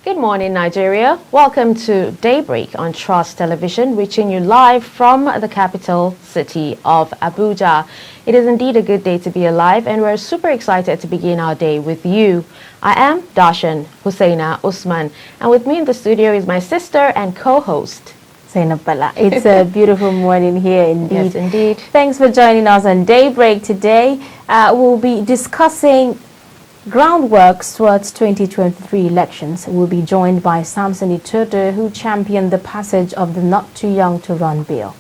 Good morning, Nigeria. Welcome to Daybreak on Trust Television, reaching you live from the capital city of Abuja. It is indeed a good day to be alive, and we're super excited to begin our day with you. I am Darshan Husseina Usman, and with me in the studio is my sister and co-host, Zainab Bala. It's a beautiful morning here indeed. Yes, indeed. Thanks for joining us on Daybreak today. We'll be discussing groundwork towards 2023 elections. We'll be joined by Samson Itodo, who championed the passage of the Not Too Young to Run bill.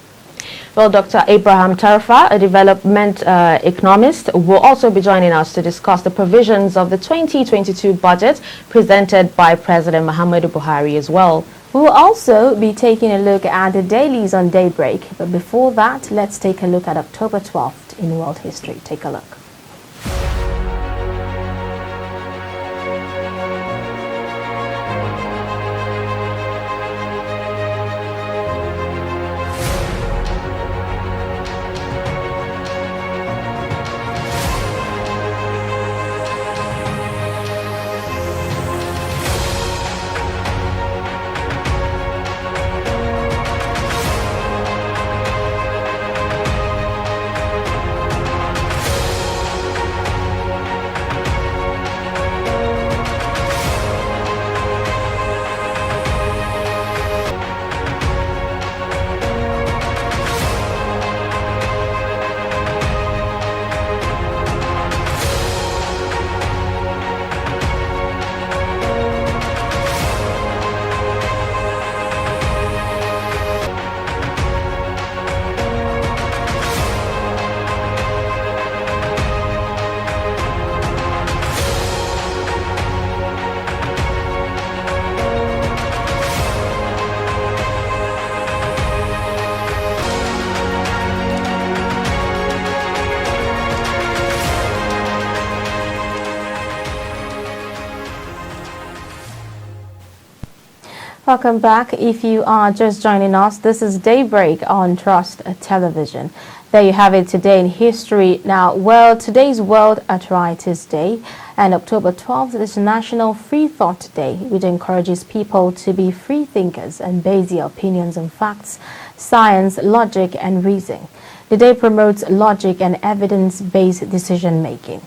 Well, Dr. Abraham Tarifa, a development economist, will also be joining us to discuss the provisions of the 2022 budget presented by President Muhammadu Buhari as well. We will also be taking a look at the dailies on Daybreak. But before that, let's take a look at October 12th in world history. Take a look. Welcome back. If you are just joining us, this is Daybreak on Trust Television. There you have it today in history. Now, today's World Arthritis Day, and October 12th is National Free Thought Day, which encourages people to be free thinkers and base their opinions on facts, science, logic, and reasoning. The day promotes logic and evidence-based decision-making.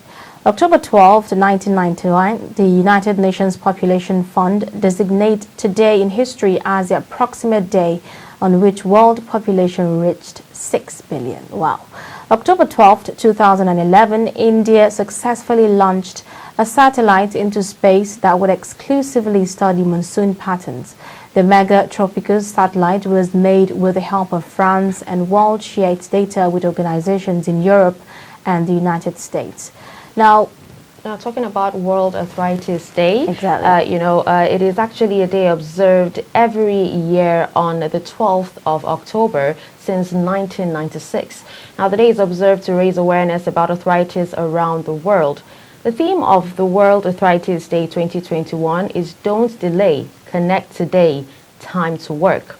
October 12, 1999, the United Nations Population Fund designates today in history as the approximate day on which world population reached 6 billion. Wow. October 12, 2011, India successfully launched a satellite into space that would exclusively study monsoon patterns. The Mega Tropicus satellite was made with the help of France and World shares data with organizations in Europe and the United States. Now, talking about World Arthritis Day, exactly. it is actually a day observed every year on the 12th of October since 1996. Now, the day is observed to raise awareness about arthritis around the world. The theme of the World Arthritis Day 2021 is Don't Delay, Connect Today, Time to Work.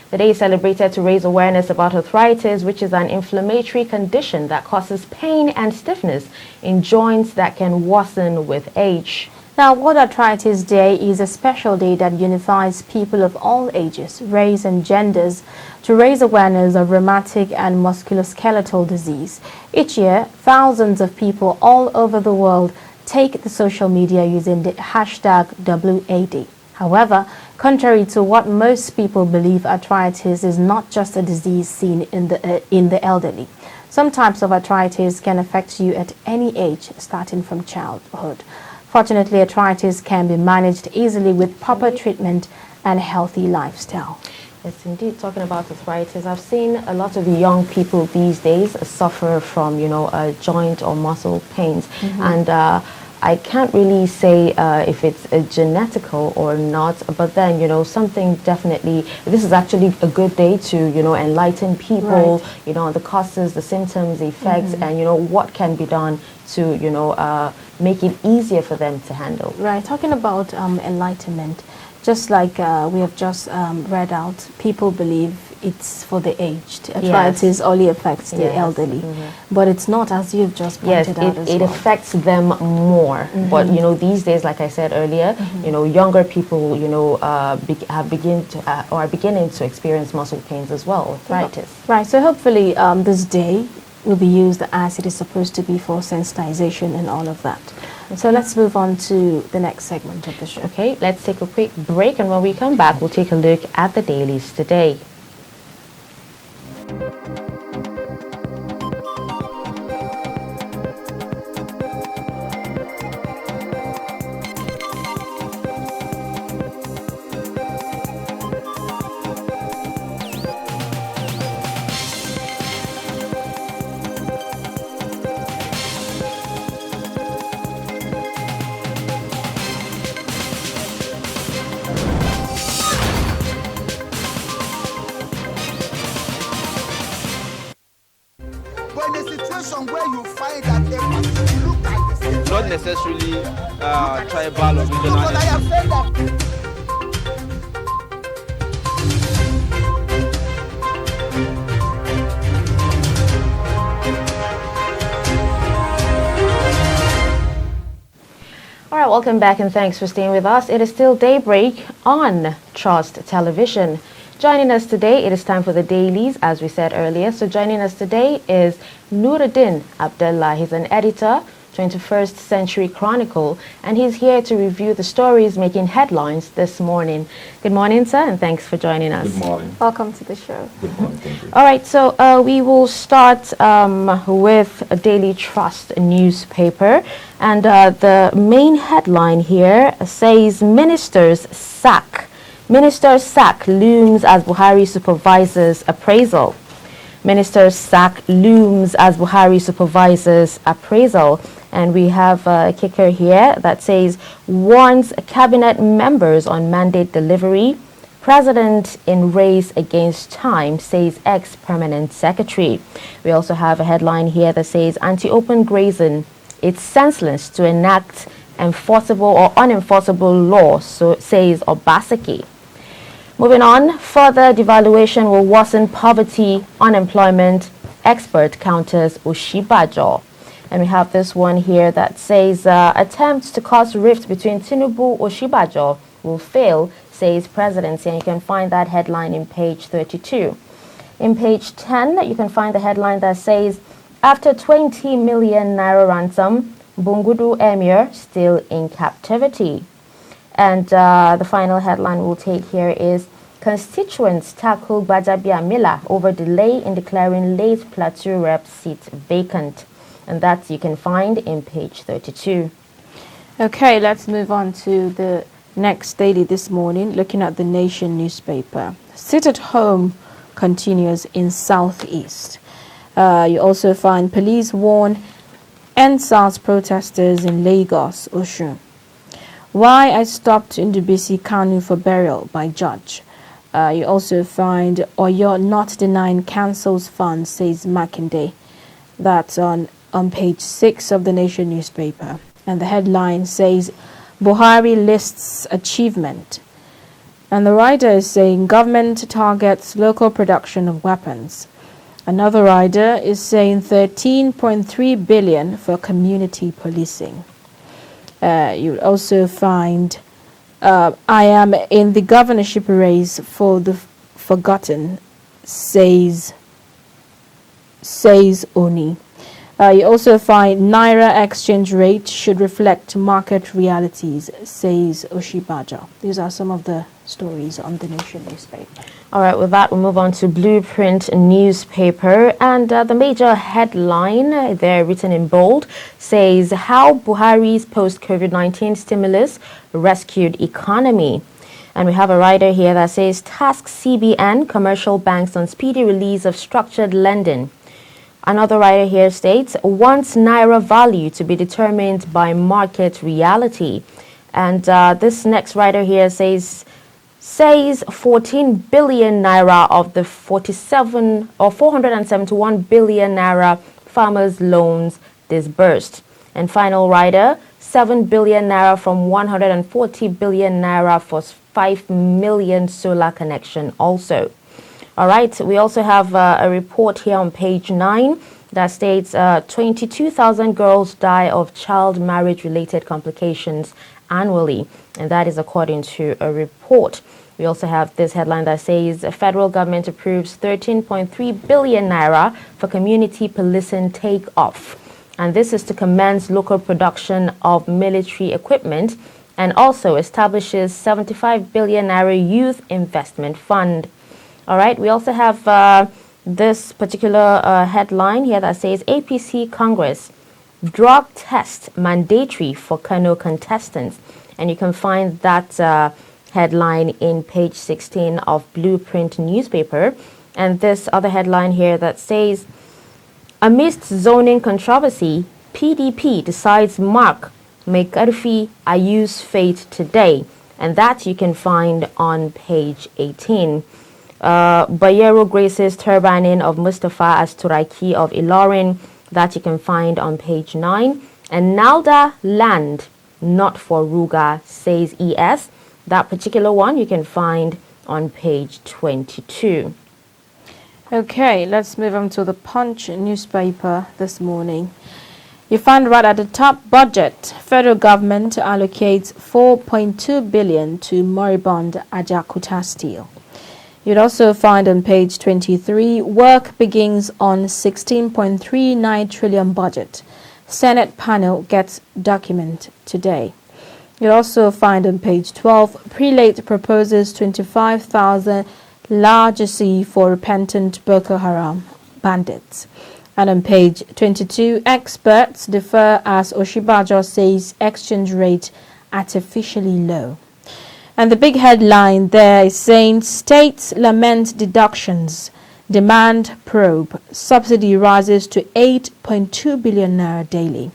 The day is celebrated to raise awareness about arthritis, which is an inflammatory condition that causes pain and stiffness in joints that can worsen with age. Now, World Arthritis Day is a special day that unifies people of all ages, race, and genders to raise awareness of rheumatic and musculoskeletal disease. Each year, thousands of people all over the world take the social media using the hashtag WAD. However, contrary to what most people believe, arthritis is not just a disease seen in the elderly. Some types of arthritis can affect you at any age, starting from childhood. Fortunately, arthritis can be managed easily with proper treatment and a healthy lifestyle. Yes, indeed. Talking about arthritis, I've seen a lot of young people these days suffer from, joint or muscle pains, and I can't really say if it's genetical or not, but then, something definitely, this is actually a good day to, enlighten people, right, on the causes, the symptoms, the effects, and, what can be done to, make it easier for them to handle. Right. Talking about enlightenment, just like we have just read out, people believe it's for the aged. Arthritis only affects the elderly. But it's not, as you've just pointed out as it well. affects them more. But, these days, like I said earlier, younger people, are beginning to experience muscle pains as well, arthritis. Right, so hopefully this day will be used as it is supposed to be for sensitization and all of that. So let's move on to the next segment of the show. Okay, let's take a quick break, and when we come back, we'll take a look at the dailies today. But in a situation where you find that a look like the same, not necessarily tribal or regional. but I have said that. All right, welcome back and thanks for staying with us. It is still daybreak on Trust Television. Joining us today, it is time for the dailies, as we said earlier. So joining us today is Nuruddin Abdullah. He's an editor, 21st Century Chronicle, and he's here to review the stories making headlines this morning. Good morning, sir, and thanks for joining us. Good morning. Welcome to the show. Good morning, thank you. All right, so we will start with a Daily Trust newspaper. And the main headline here says, Ministers sack looms as Buhari supervises appraisal. Minister's sack looms as Buhari supervises appraisal. And we have a kicker here that says, warns cabinet members on mandate delivery. President in race against time, says ex-permanent secretary. We also have a headline here that says, Antiopen grazing, it's senseless to enact enforceable or unenforceable law, so says Obaseki. Moving on, further devaluation will worsen poverty, unemployment, expert counters Oshibajo. And we have this one here that says, attempts to cause rift between Tinubu Oshibajo will fail, says presidency. And you can find that headline in page 32. In page 10, you can find the headline that says, after 20 million naira ransom, Bungudu Emir still in captivity. And the final headline we'll take here is, constituents tackle Gbajabiamila over delay in declaring late Plateau rep seat vacant. And that you can find in page 32. Okay, let's move on to the next daily this morning, looking at the Nation newspaper. Sit at home continues in Southeast. You also find police warn NSAS protesters in Lagos, Osun. Why I stopped Ndubisi Kanu for burial by judge. You also find Oyo not denying council's funds, says Makinde. That's on page 6 of the Nation newspaper. And the headline says, Buhari lists achievement. And the writer is saying, government targets local production of weapons. Another rider is saying 13.3 billion for community policing. You'll also find I am in the governorship race for the forgotten, says Oni. You also find naira exchange rate should reflect market realities, says Oshibaja. These are some of the stories on the Nation newspaper. All right, with that, we'll move on to Blueprint newspaper. And the major headline there, written in bold, says, how Buhari's post-COVID-19 stimulus rescued economy. And we have a writer here that says, task CBN, commercial banks on speedy release of structured lending. Another writer here states, wants naira value to be determined by market reality. And this next writer here says 14 billion naira of the 471 billion naira farmers' loans disbursed. And final writer, 7 billion naira from 140 billion naira for 5 million solar connection also. All right, we also have a report here on page 9 that states 22,000 girls die of child marriage related complications annually, and that is according to a report. We also have this headline that says the federal government approves 13.3 billion naira for community policing takeoff. And this is to commence local production of military equipment and also establishes 75 billion naira youth investment fund. All right, we also have this particular headline here that says APC Congress drug test mandatory for Kano contestants. And you can find that headline in page 16 of Blueprint newspaper. And this other headline here that says, amidst zoning controversy, PDP decides Mark Mekarfi Ayu's fate today. And that you can find on page 18. Bayero graces turbaning of Mustafa as Turaki of Ilorin. That you can find on page 9. And Nalda land, not for Ruga, says ES. That particular one you can find on page 22. Okay, let's move on to the Punch newspaper this morning. You find right at the top, budget. Federal government allocates 4.2 billion to moribund Ajakuta Steel. You'd also find on page 23, work begins on 16.39 trillion budget. Senate panel gets document today. You'll also find on page 12, prelate proposes 25,000 largesse for repentant Boko Haram bandits. And on page 22, experts differ as Oshibajo says exchange rate artificially low. And the big headline there is saying states lament deductions, demand probe, subsidy rises to 8.2 billion naira daily.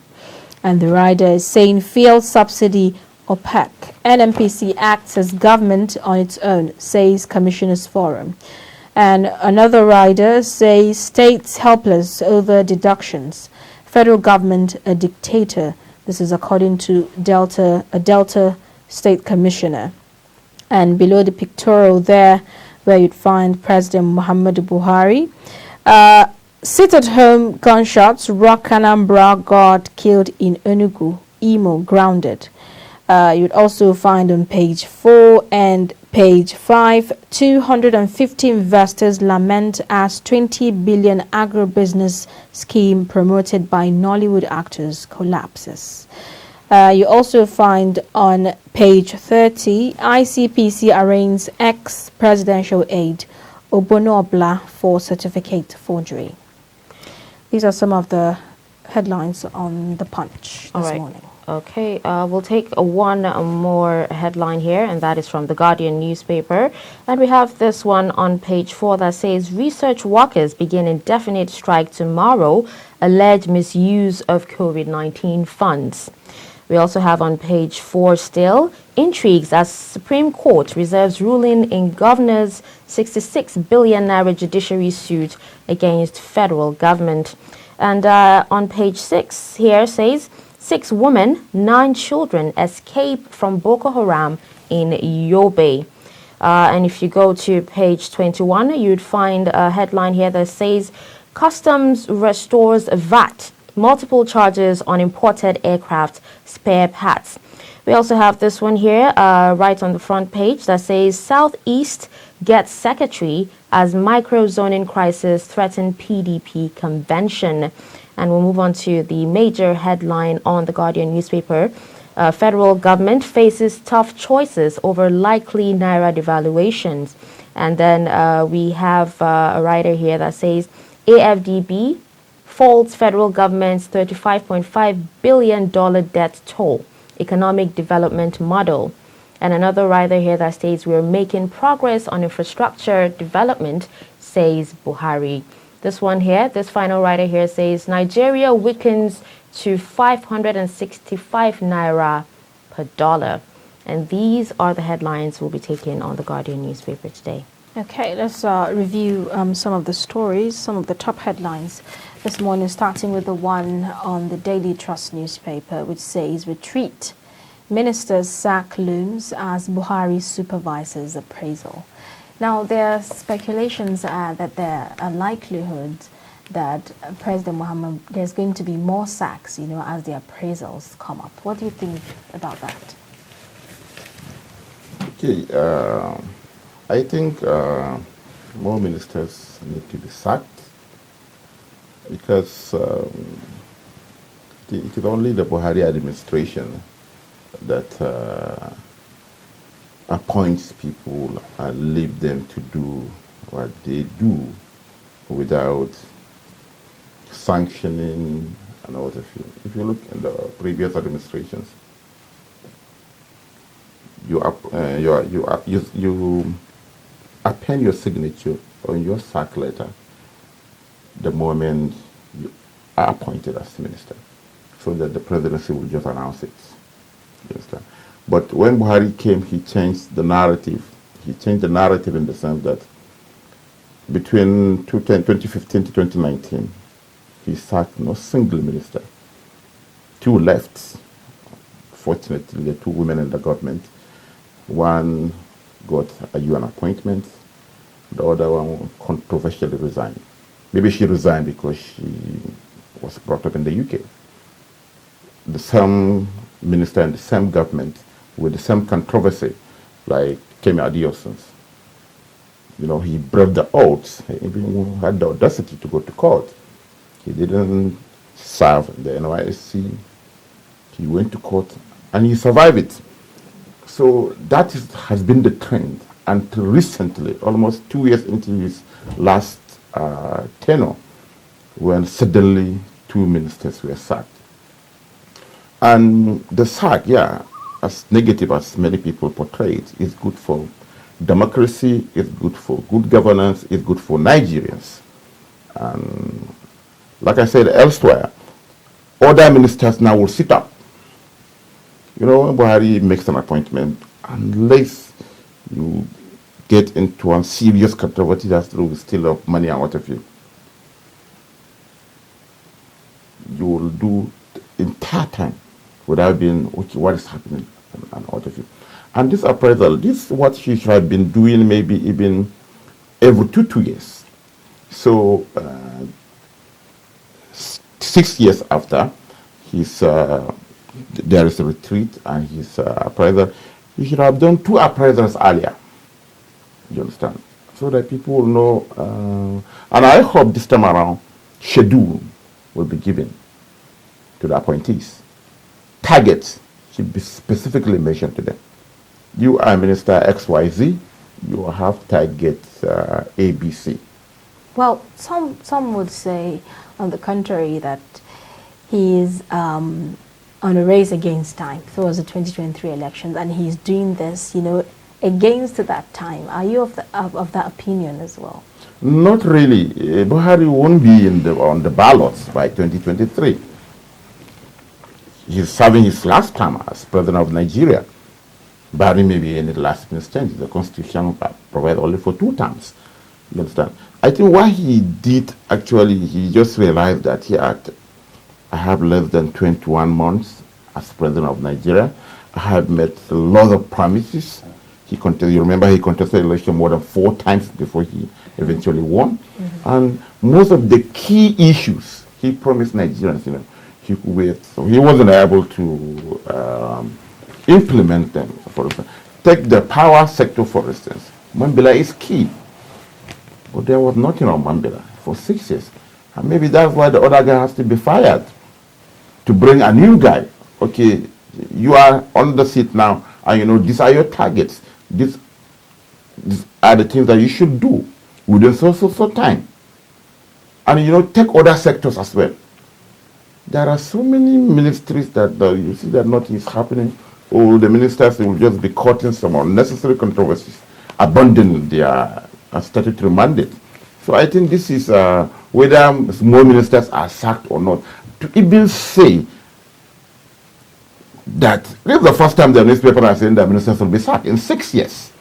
And the rider is saying fuel subsidy opaque. NMPC acts as government on its own, says Commissioners Forum. And another rider says states helpless over deductions. Federal government a dictator. This is according to a Delta State Commissioner. And below the pictorial there, where you'd find President Muhammadu Buhari. Sit at home gunshots, rock Anambra guard killed in Enugu, Imo grounded. You'd also find on page 4 and page 5, 250 investors lament as 20 billion agribusiness scheme promoted by Nollywood actors collapses. You also find on page 30, ICPC arraigns ex-presidential aide Obono Obla for certificate forgery. These are some of the headlines on the Punch this morning. Okay, we'll take one more headline here, and that is from the Guardian newspaper. And we have this one on page 4 that says, research workers begin indefinite strike tomorrow, alleged misuse of COVID-19 funds. We also have on page 4 still, intrigues as Supreme Court reserves ruling in governor's 66 billion naira judiciary suit against federal government. And on page 6 here says, 6 women, 9 children escape from Boko Haram in Yobe. And if you go to page 21, you'd find a headline here that says, Customs restores VAT, multiple charges on imported aircraft spare parts. We also have this one here right on the front page that says, Southeast gets secretary as micro-zoning crisis threaten PDP convention. And we'll move on to the major headline on the Guardian newspaper. Federal government faces tough choices over likely naira devaluations. And then we have a writer here that says, AFDB faults federal government's $35.5 billion debt toll, economic development model. And another writer here that states, we're making progress on infrastructure development, says Buhari. This one here, this final writer here says, Nigeria weakens to 565 naira per dollar. And these are the headlines we'll be taking on the Guardian newspaper today. Okay, let's review some of the stories, some of the top headlines this morning, starting with the one on the Daily Trust newspaper, which says, retreat. Ministers sack looms as Buhari supervises appraisal. Now, there are speculations that there are likelihoods that President Mohammed, there's going to be more sacks, as the appraisals come up. What do you think about that? Okay, I think more ministers need to be sacked because it is only the Buhari administration that appoints people and leave them to do what they do without sanctioning and all the things. If you look in the previous administrations, you append your signature on your sack letter the moment you are appointed as minister, so that the presidency will just announce it. You understand? But when Buhari came, he changed the narrative. He changed the narrative in the sense that between 2015 to 2019, he sacked no single minister. Two left. Fortunately, the two women in the government. One got a UN appointment. The other one controversially resigned. Maybe she resigned because she was brought up in the UK. The same minister in the same government with the same controversy, like Kemi Adioson's. He broke the oaths. He even had the audacity to go to court. He didn't serve the NYSC. He went to court and he survived it. So that has been the trend until recently, almost 2 years into his last tenure, when suddenly two ministers were sacked. And the sack, as negative as many people portray it, is good for democracy, it's good for good governance, it's good for Nigerians. And like I said elsewhere, other ministers now will sit up. When Buhari makes an appointment, unless you get into a serious controversy that's through steal of money and what have you, you will do the entire time without being, okay, what is happening and what have you. And this appraisal, this is what she should have been doing maybe even every 2 years. So 6 years after his there is a retreat and his appraisal, he should have done 2 appraisals earlier. You understand? So that people will know. And I hope this time around, schedule will be given to the appointees. Targets should be specifically mentioned to them. You are Minister XYZ, you have target ABC. Well, some would say, on the contrary, that he is on a race against time towards the 2023 elections, and he's doing this, against that time. Are you of that opinion as well? Not really. Buhari won't be on the ballots by 2023. He's serving his last term as president of Nigeria. Buhari may be in the last instance. The constitution provides only for 2 terms. You understand? I think what he did, actually, he just realized that I have less than 21 months as president of Nigeria. I have made a lot of promises. You remember he contested election more than 4 times before he eventually won. Mm-hmm. And most of the key issues he promised Nigerians, so he wasn't able to implement them. For instance, take the power sector, for instance. Mambila is key. But there was nothing on Mambila for 6 years. And maybe that's why the other guy has to be fired, to bring a new guy. Okay, you are on the seat now, and these are your targets. These are the things that you should do within so time. And take other sectors as well. There are so many ministries that you see that nothing is happening. All the ministers will just be caught in some unnecessary controversies, abandoning their statutory mandate. So I think this is whether more ministers are sacked or not. To even say that this is the first time the newspaper are saying that ministers will be sacked in 6 years.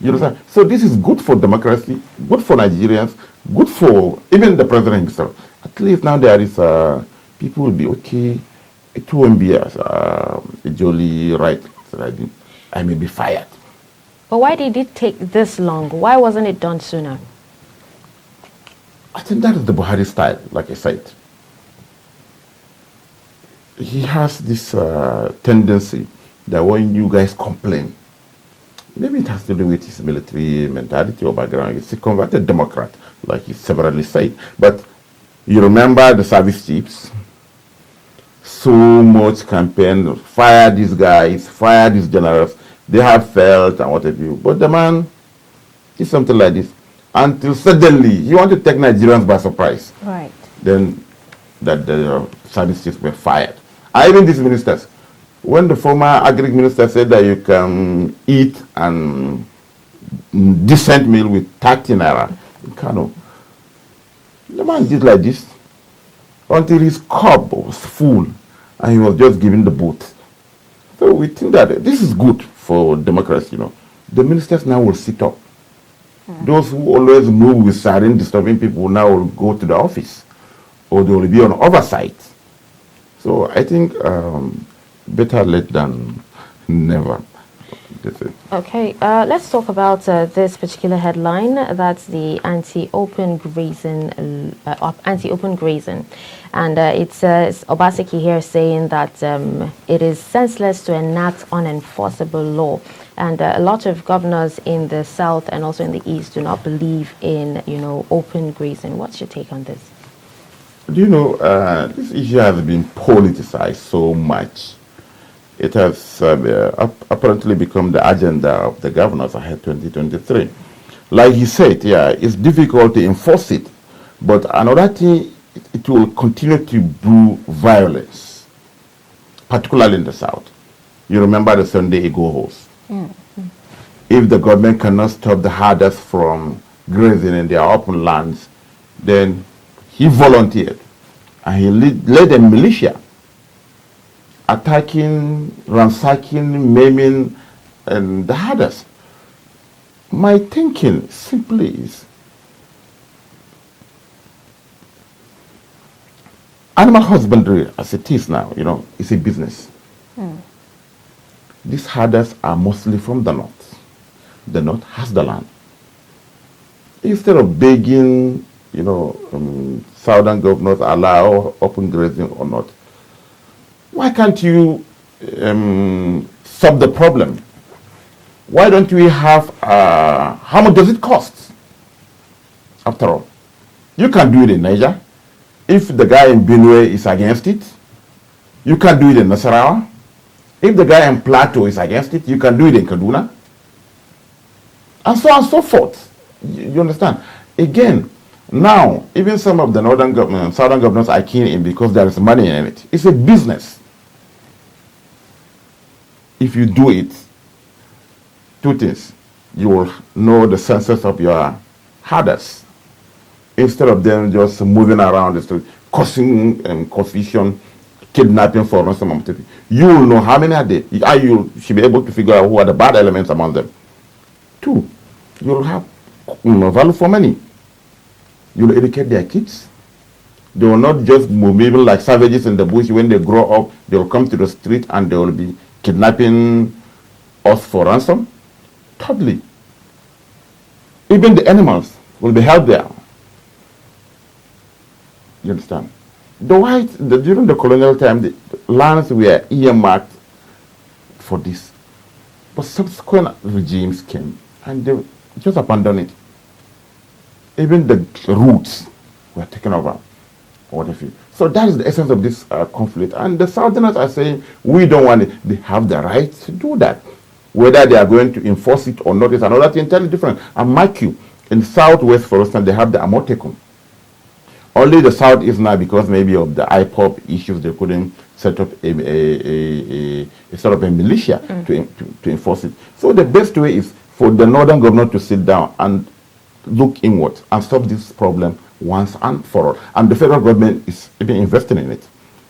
You understand? So this is good for democracy, good for Nigerians, good for even the president himself. At least now there is people will be okay. It won't be a jolly right. I may be fired. But why did it take this long? Why wasn't it done sooner? I think that is the Buhari style, like I said. He has this tendency that when you guys complain, maybe it has to do with his military mentality or background. He's a converted Democrat, like he severally said. But you remember the service chiefs? So much campaign, fire these guys, fire these generals. They have failed and what have you. But the man is something like this. Until suddenly, he wanted to take Nigerians by surprise. Right. Then that the service chiefs were fired. Even these ministers, when the former agri minister said that you can eat an decent meal with 30 naira, the man did like this until his cup was full and he was just giving the boot. So we think that this is good for democracy, The ministers now will sit up. Those who always move with siren disturbing people now will go to the office or they will be on oversight. So I think better late than never. That's it. Okay, let's talk about this particular headline. That's the anti-open grazing, and it says Obaseki here saying that it is senseless to enact unenforceable law, and a lot of governors in the south and also in the east do not believe in open grazing. What's your take on this? Do you know this issue has been politicized so much? It has apparently become the agenda of the governors ahead 2023. Like he said, yeah, it's difficult to enforce it, but another thing, it will continue to brew violence, particularly in the south. You remember the Sunday Igbohos. If the government cannot stop the herders from grazing in their open lands, then he volunteered and he led a militia attacking, ransacking, maiming, and the herders. My thinking simply is animal husbandry as it is now, is a business. These herders are mostly from the north. The north has the land. Instead of begging, southern governors allow open grazing or not, why can't you solve the problem? Why don't we have, how much does it cost? After all, you can do it in Niger. If the guy in Benue is against it, you can do it in Nasarawa. If the guy in Plateau is against it, you can do it in Kaduna. And so on and so forth. You understand? Again, now, even some of the southern governors are keen in because there is money in it. It's a business. If you do it, two things. You will know the census of your herders. Instead of them just moving around the street, causing confusion, kidnapping for ransom. You will know how many are there. You should be able to figure out who are the bad elements among them. Two, you will have value for money. You will educate their kids. They will not just move even like savages in the bush. When they grow up, they will come to the street and they will be kidnapping us for ransom. Thirdly, even the animals will be held there. You understand? During the colonial time, the lands were earmarked for this. But subsequent regimes came and they just abandoned it. Even the roots were taken over. So that is the essence of this conflict. And the Southerners are saying, we don't want it. They have the right to do that. Whether they are going to enforce it or not is another thing entirely different. And mark you, in Southwest, for instance, they have the Amotekun. Only the South is now, because maybe of the IPOP issues, they couldn't set up a sort of a militia to enforce it. So the best way is for the northern governor to sit down and look inward and stop this problem once and for all. And the federal government is even investing in it.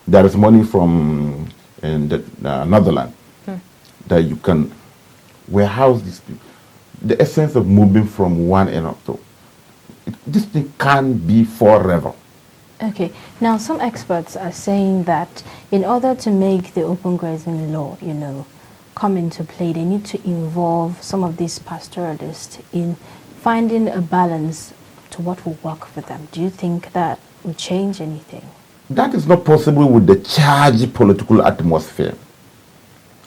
There is money from the Netherlands that you can warehouse these people. The essence of moving from one end up to this thing can't be forever. Okay. Now, some experts are saying that in order to make the open grazing law, come into play. They need to involve some of these pastoralists in finding a balance to what will work for them. Do you think that will change anything? That is not possible with the charged political atmosphere.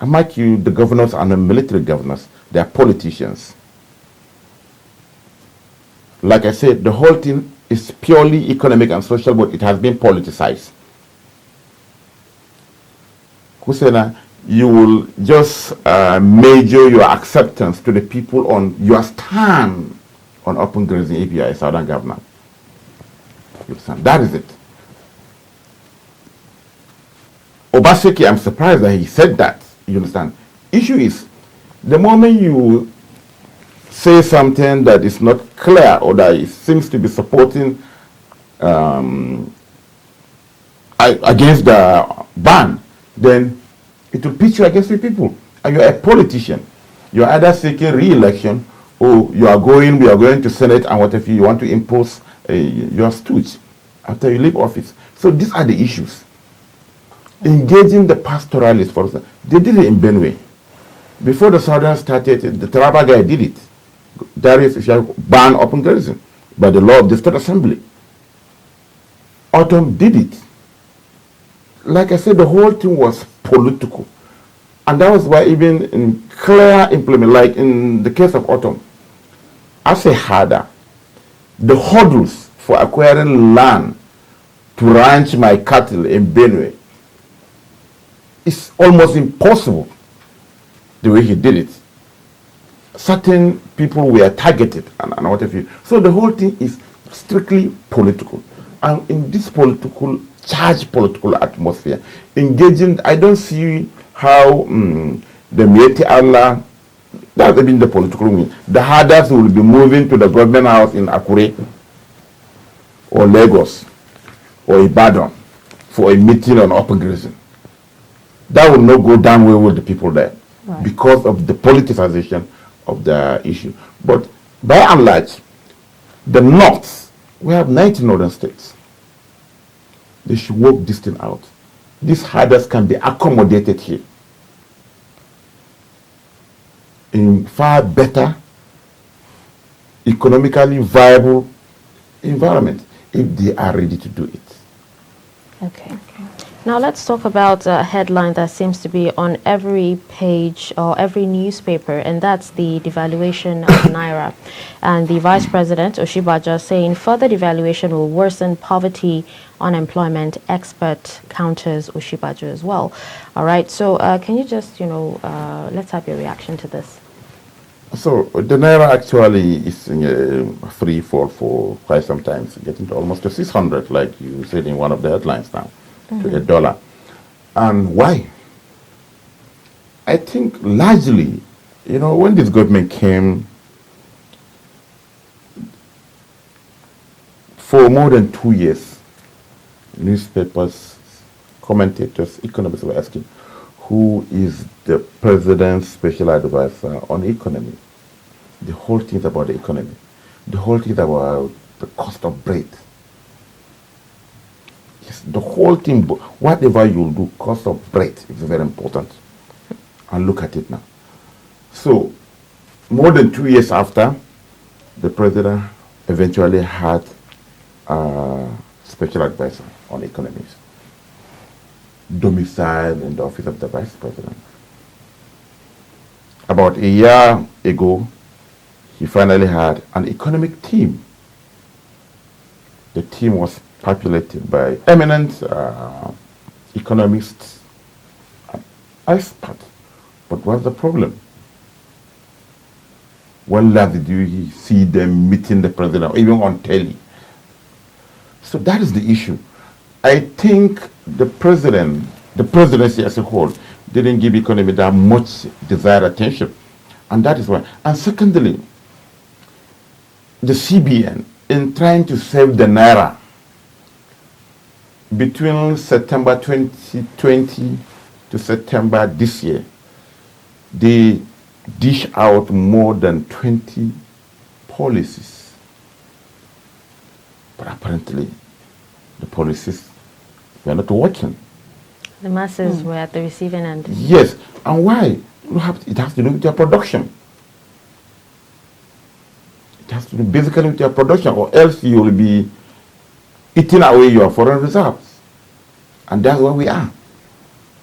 I mark you, the governors are not military governors, they are politicians. Like I said, the whole thing is purely economic and social, but it has been politicized. Hussein, you will just measure your acceptance to the people on your stand on open grazing if you are a southern governor. You understand? That is it. Obaseki, I'm surprised that he said that. You understand? Issue is, the moment you say something that is not clear or that it seems to be supporting against the ban, then it will pitch you against the people. And you're a politician. You're either seeking re-election or we are going to Senate and whatever you want to impose your stooge after you leave office. So these are the issues. Engaging the pastoralists, for example, they did it in Benue. Before the Southern started, the Taraba guy did it. Darius Ishaku banned open grazing by the law of the State Assembly. Autumn did it. Like I said, the whole thing was political. And that was why even in clear implement, like in the case of Autumn, as a herder, the hurdles for acquiring land to ranch my cattle in Benue is almost impossible the way he did it. Certain people were targeted and what have you. So the whole thing is strictly political. And in this charged political atmosphere, engaging, I don't see how the Mieti Allah, that's been the political wing. The herders will be moving to the government house in Akure or Lagos or Ibadan for a meeting on open grazing. That will not go down well with the people there, right, because of the politicization of the issue. But by and large, the North, we have 19 northern states. They should work this thing out. These herders can be accommodated here in far better, economically viable environment if they are ready to do it. Okay. Now let's talk about a headline that seems to be on every page or every newspaper, and that's the devaluation of naira. And the Vice President, Oshibaja, saying further devaluation will worsen poverty, unemployment. Expert counters Oshibaja as well. All right, so can you just, let's have your reaction to this. So the naira actually is in a free fall for quite some time, getting to almost to 600, like you said in one of the headlines now. To $1. And why? I think largely, when this government came, for more than 2 years, newspapers, commentators, economists were asking, who is the president's special advisor on economy? The whole thing is about the economy. The whole thing is about the cost of bread. The whole thing, whatever you do, cost of bread is very important. And look at it now. So, more than 2 years after, the president eventually had a special advisor on economics, domiciled in the office of the vice president. About a year ago, he finally had an economic team. The team was populated by eminent economists, experts. But what's the problem? When last did you see them meeting the president, or even on telly? So that is the issue. I think the presidency as a whole, didn't give economy that much desired attention. And that is why. And secondly, the CBN, in trying to save the naira, between September 2020 to September this year, they dish out more than 20 policies. But apparently, the policies were not working. The masses were at the receiving end. Yes. And why? it has to do with your production. It has to do basically with your production, or else you will be eating away your foreign reserves. And that's where we are.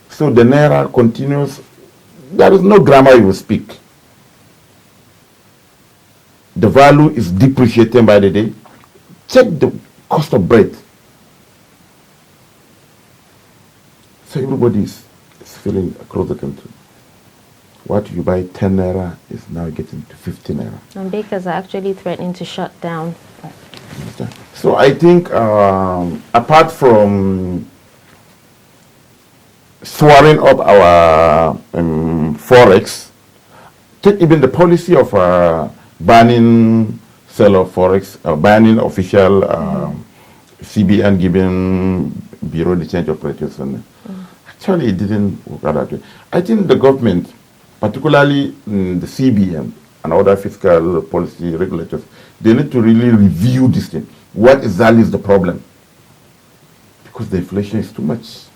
So the naira continues. There is no grammar you will speak. The value is depreciating by the day. Check the cost of bread. So everybody is feeling across the country. What you buy 10 naira is now getting to 50 naira. And bakers are actually threatening to shut down. So I think apart from soaring up our forex, take even the policy of banning sale of forex, banning official CBN giving Bureau de Change Operators. Actually, it didn't work out that way. I think the government, particularly the CBN and other fiscal policy regulators, they need to really review this thing. What exactly is the problem? Because the inflation is too much.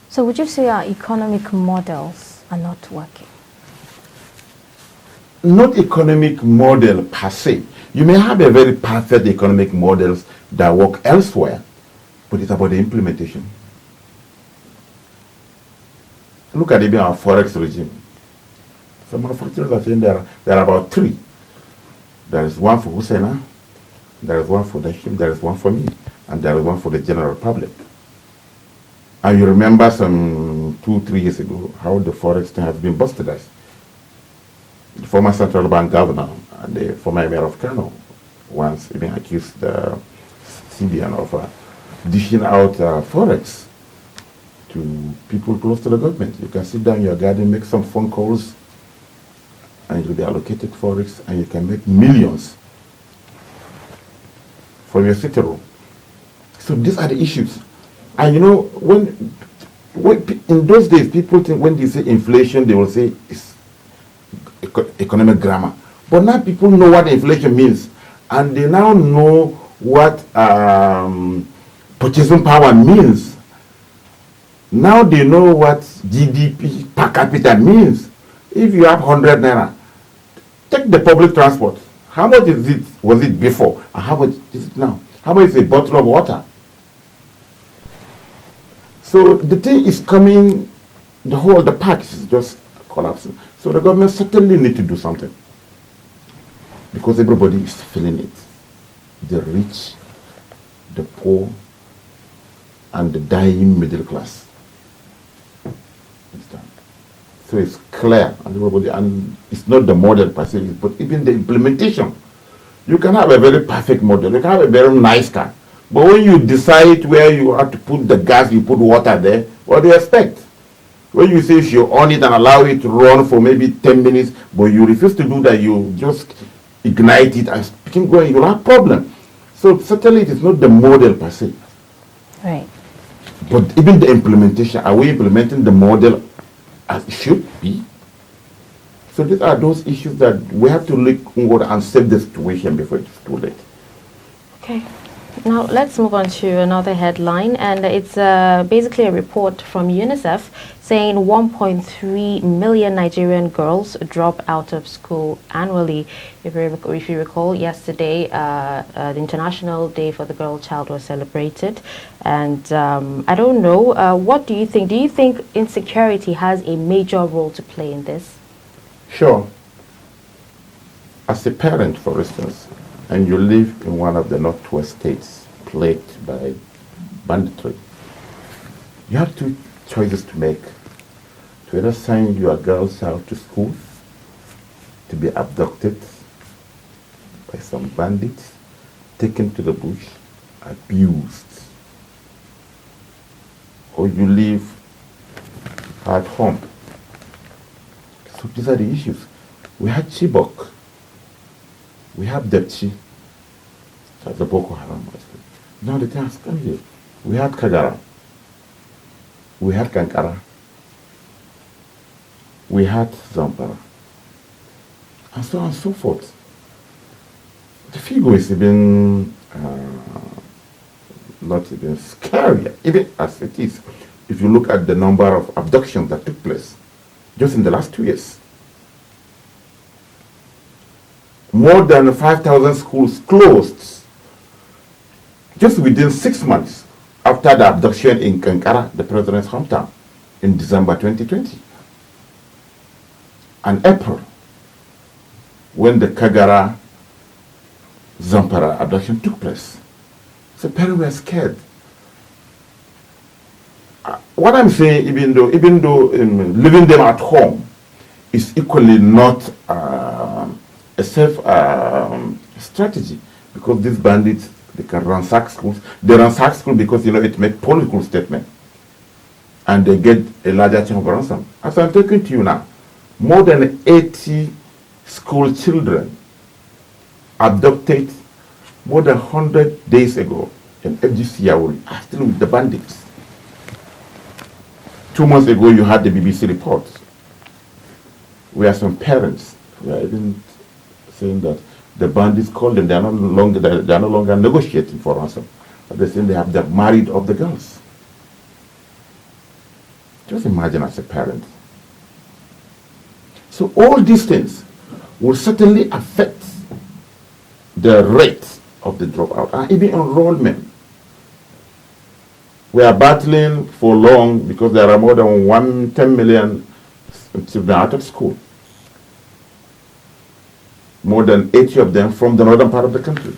So would you say our economic models are not working? Not economic model per se. You may have a very perfect economic models that work elsewhere, but it's about the implementation. Look at even our forex regime. Some manufacturers are saying there are about 3. There is one for Husseina, there is one for Dashim, there is one for me, and there is one for the general public. And you remember some 2-3 years ago how the forex thing has been bastardized. The former central bank governor and the former mayor of Kano once even accused the CBN of dishing out forex to people close to the government. You can sit down in your garden, make some phone calls, and you'll be allocated forex, and you can make millions from your sitting room. So these are the issues. And you know, when in those days, people think when they say inflation, they will say it's economic grammar. But now people know what inflation means, and they now know what purchasing power means. Now they know what GDP per capita means. If you have 100 naira, take the public transport. How much was it before, and how much is it now? How much is a bottle of water? So the thing is coming, the package is just collapsing. So the government certainly need to do something, because everybody is feeling it. The rich, the poor, and the dying middle class. So it's clear, and everybody, and it's not the model per se, but even the implementation. You can have a very perfect model, you can have a very nice car, but when you decide where you have to put the gas, you put water there, what do you expect? When you say you should on it and allow it to run for maybe 10 minutes, but you refuse to do that, you just ignite it and keep going, you'll have a problem. So certainly it is not the model per se. Right. But even the implementation, are we implementing the model as it should be? So these are those issues that we have to look inward and save the situation before it's too late. Okay. Now let's move on to another headline, and it's basically a report from UNICEF saying 1.3 million Nigerian girls drop out of school annually. If you recall, yesterday the International Day for the Girl Child was celebrated, and I don't know, what do you think? Do you think insecurity has a major role to play in this? Sure. As a parent, for instance, and you live in one of the northwest states plagued by banditry, you have 2 choices to make. To either send your girls out to school to be abducted by some bandits, taken to the bush, abused, or you live at home. So these are the issues. We had Chibok, we have Depchi, that's the Boko Haram. Now the thing has come here. We had Kagara, we had Kankara, we had Zampara, and so on and so forth. The figure is even not even scarier, even as it is, if you look at the number of abductions that took place just in the last 2 years. more than 5,000 schools closed just within 6 months after the abduction in Kankara, the president's hometown, in December 2020. And April, when the Kagara Zampara abduction took place. So parents were scared. What I'm saying, even though leaving them at home is equally not a safe strategy, because these bandits, they can ransack schools. They ransack schools because it makes political statement, and they get a larger chunk of ransom. As I'm talking to you now, more than 80 school children abducted more than 100 days ago in FGC Yauri are still with the bandits. 2 months ago, you had the BBC report where some parents were even saying that the bandits called them, they are no longer negotiating for ransom. But they're saying they've married off the girls. Just imagine as a parent. So all these things will certainly affect the rate of the dropout and even enrollment. We are battling for long because there are more than 110 million children out of school. More than 80 of them from the northern part of the country.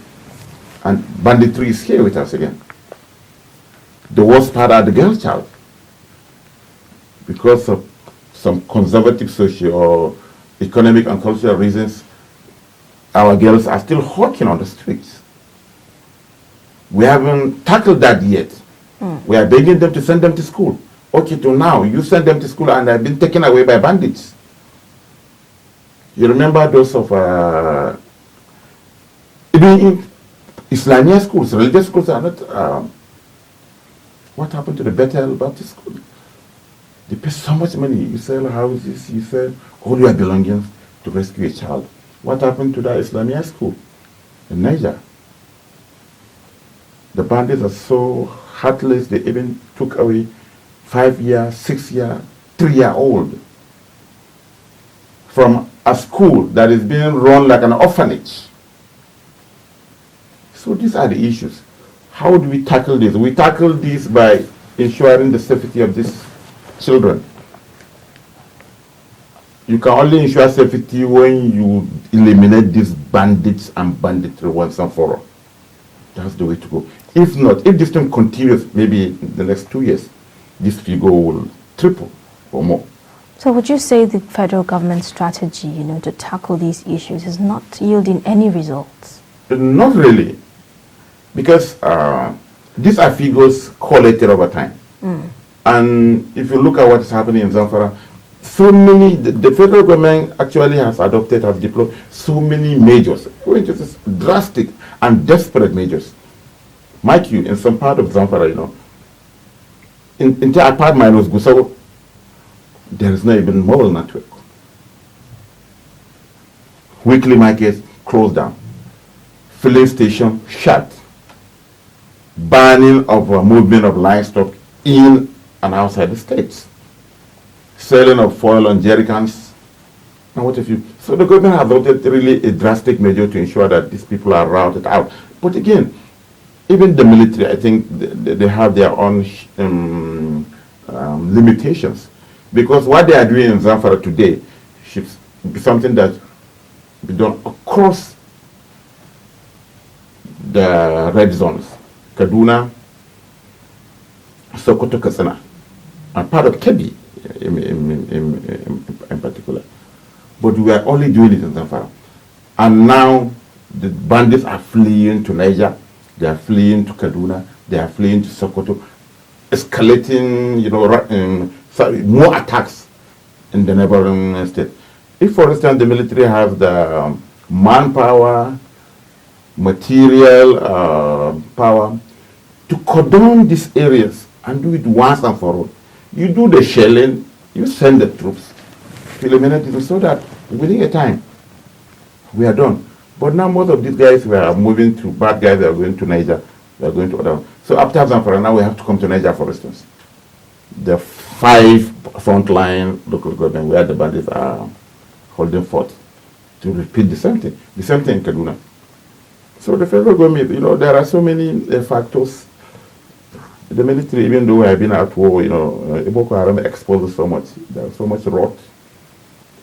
And banditry is here with us again. The worst part are the girl child. Because of some conservative socio-economic and cultural reasons, our girls are still hawking on the streets. We haven't tackled that yet. We are begging them to send them to school. Okay, till now, you send them to school and they've been taken away by bandits. You remember those of, even in Islamic schools, religious schools are not, what happened to the Bethel Baptist School? They pay so much money. You sell houses, you sell all your belongings to rescue a child. What happened to that Islamic school in Niger? The bandits are so heartless, they even took away 5-year, 6-year, 3-year-old from a school that is being run like an orphanage. So these are the issues. How do we tackle this? We tackle this by ensuring the safety of these children. You can only ensure safety when you eliminate these bandits and banditry once and for all. That's the way to go. If not, if this thing continues, maybe in the next 2 years, this figure will triple or more. So would you say the federal government strategy, to tackle these issues is not yielding any results? Not really, because these are figures collated over time. And if you look at what is happening in Zamfara, so many, the federal government actually has deployed so many measures, which is drastic and desperate measures. Mind you, in some part of Zamfara, in entire part minus Gusau, there is not even mobile network. Weekly markets closed down. Filling station shut. Banning of movement of livestock in and outside the states. Selling of foil and jerry cans. And what if you... So the government has adopted really a drastic measure to ensure that these people are routed out. But again, even the military, I think they have their own limitations. Because what they are doing in Zamfara today should be something that be done across the red zones. Kaduna, Sokoto, Katsina, and part of Kebbi in particular. But we are only doing it in Zamfara. And now the bandits are fleeing to Niger, they are fleeing to Kaduna, they are fleeing to Sokoto, escalating, more attacks in the neighboring state. If, for instance, the military has the manpower, material power to cordon these areas and do it once and for all, you do the shelling, you send the troops to eliminate it so that within a time we are done. But now most of these guys were moving to, bad guys are going to Niger, they are going to other. So after Zamfara, now we have to come to Niger, for instance. The 5 frontline local government where the bandits are holding fort. to repeat the same thing. The same thing in Kaduna. So the federal government, there are so many factors. The military, even though we have been at war, Boko Haram exposed so much. There was so much rot,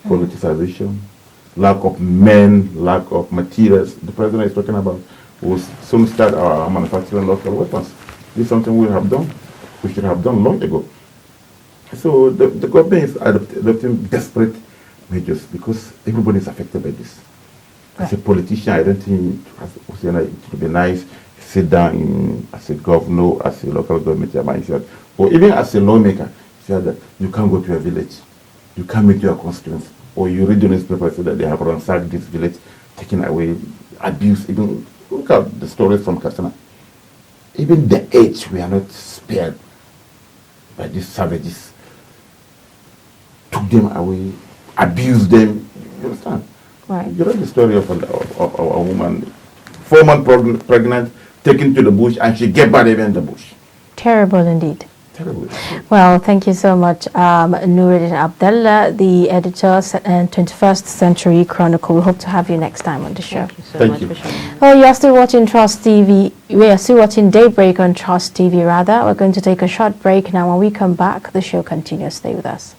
politicization, lack of men, lack of materials. The president is talking about will soon start our manufacturing local weapons. This is something we have done. We should have done long ago. So the government is adopting desperate measures because everybody is affected by this. As a politician, I don't think it would be nice to sit down as a governor, as a local government chairman, or even as a lawmaker, say that you can't go to a village, you can't meet your constituents, or you read the newspaper say that they have ransacked this village, taken away, abuse. Even look at the stories from Katsina. Even the age we are not spared by these savages. Took them away, abused them. You understand? Right. You read the story of a woman, 4 months pregnant, taken to the bush, and she gave birth in the bush. Terrible indeed. Terrible. Well, thank you so much, Nuruddin Abdullah, the editor and 21st Century Chronicle. We hope to have you next time on the show. Thank you so Thank much you. for sharing. Oh, you are still watching Trust TV. We are still watching Daybreak on Trust TV, rather. We're going to take a short break now. When we come back, the show continues. Stay with us.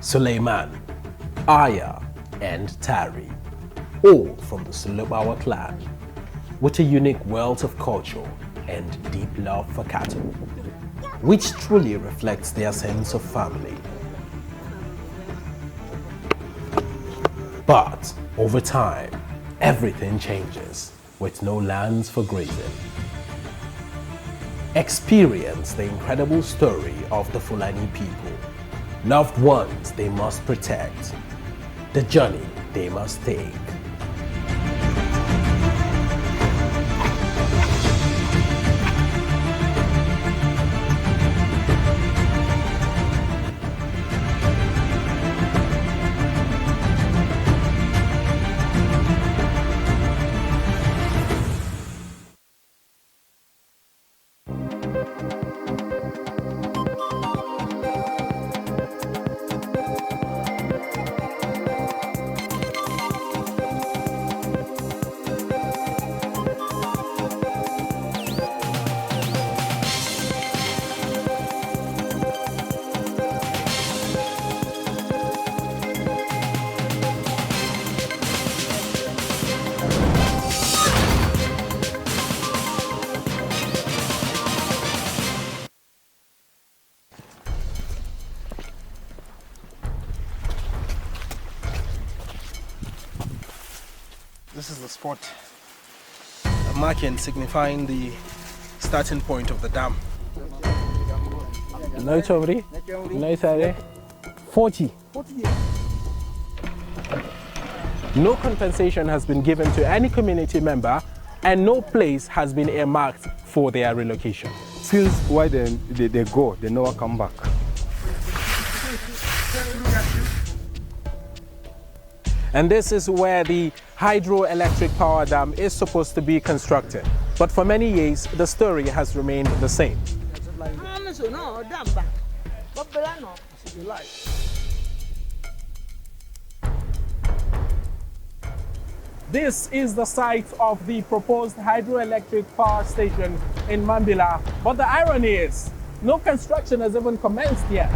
Suleiman, Aya, and Tari, all from the Sulubawa clan, with a unique wealth of culture and deep love for cattle, which truly reflects their sense of family. But over time, everything changes with no lands for grazing. Experience the incredible story of the Fulani people, loved ones they must protect, the journey they must take. This is the spot, a marking signifying the starting point of the dam. No chobri, no sare, 40. No compensation has been given to any community member and no place has been earmarked for their relocation. Since why they go, they never come back. And this is where the hydroelectric power dam is supposed to be constructed. But for many years, the story has remained the same. This is the site of the proposed hydroelectric power station in Mambila. But the irony is, no construction has even commenced yet.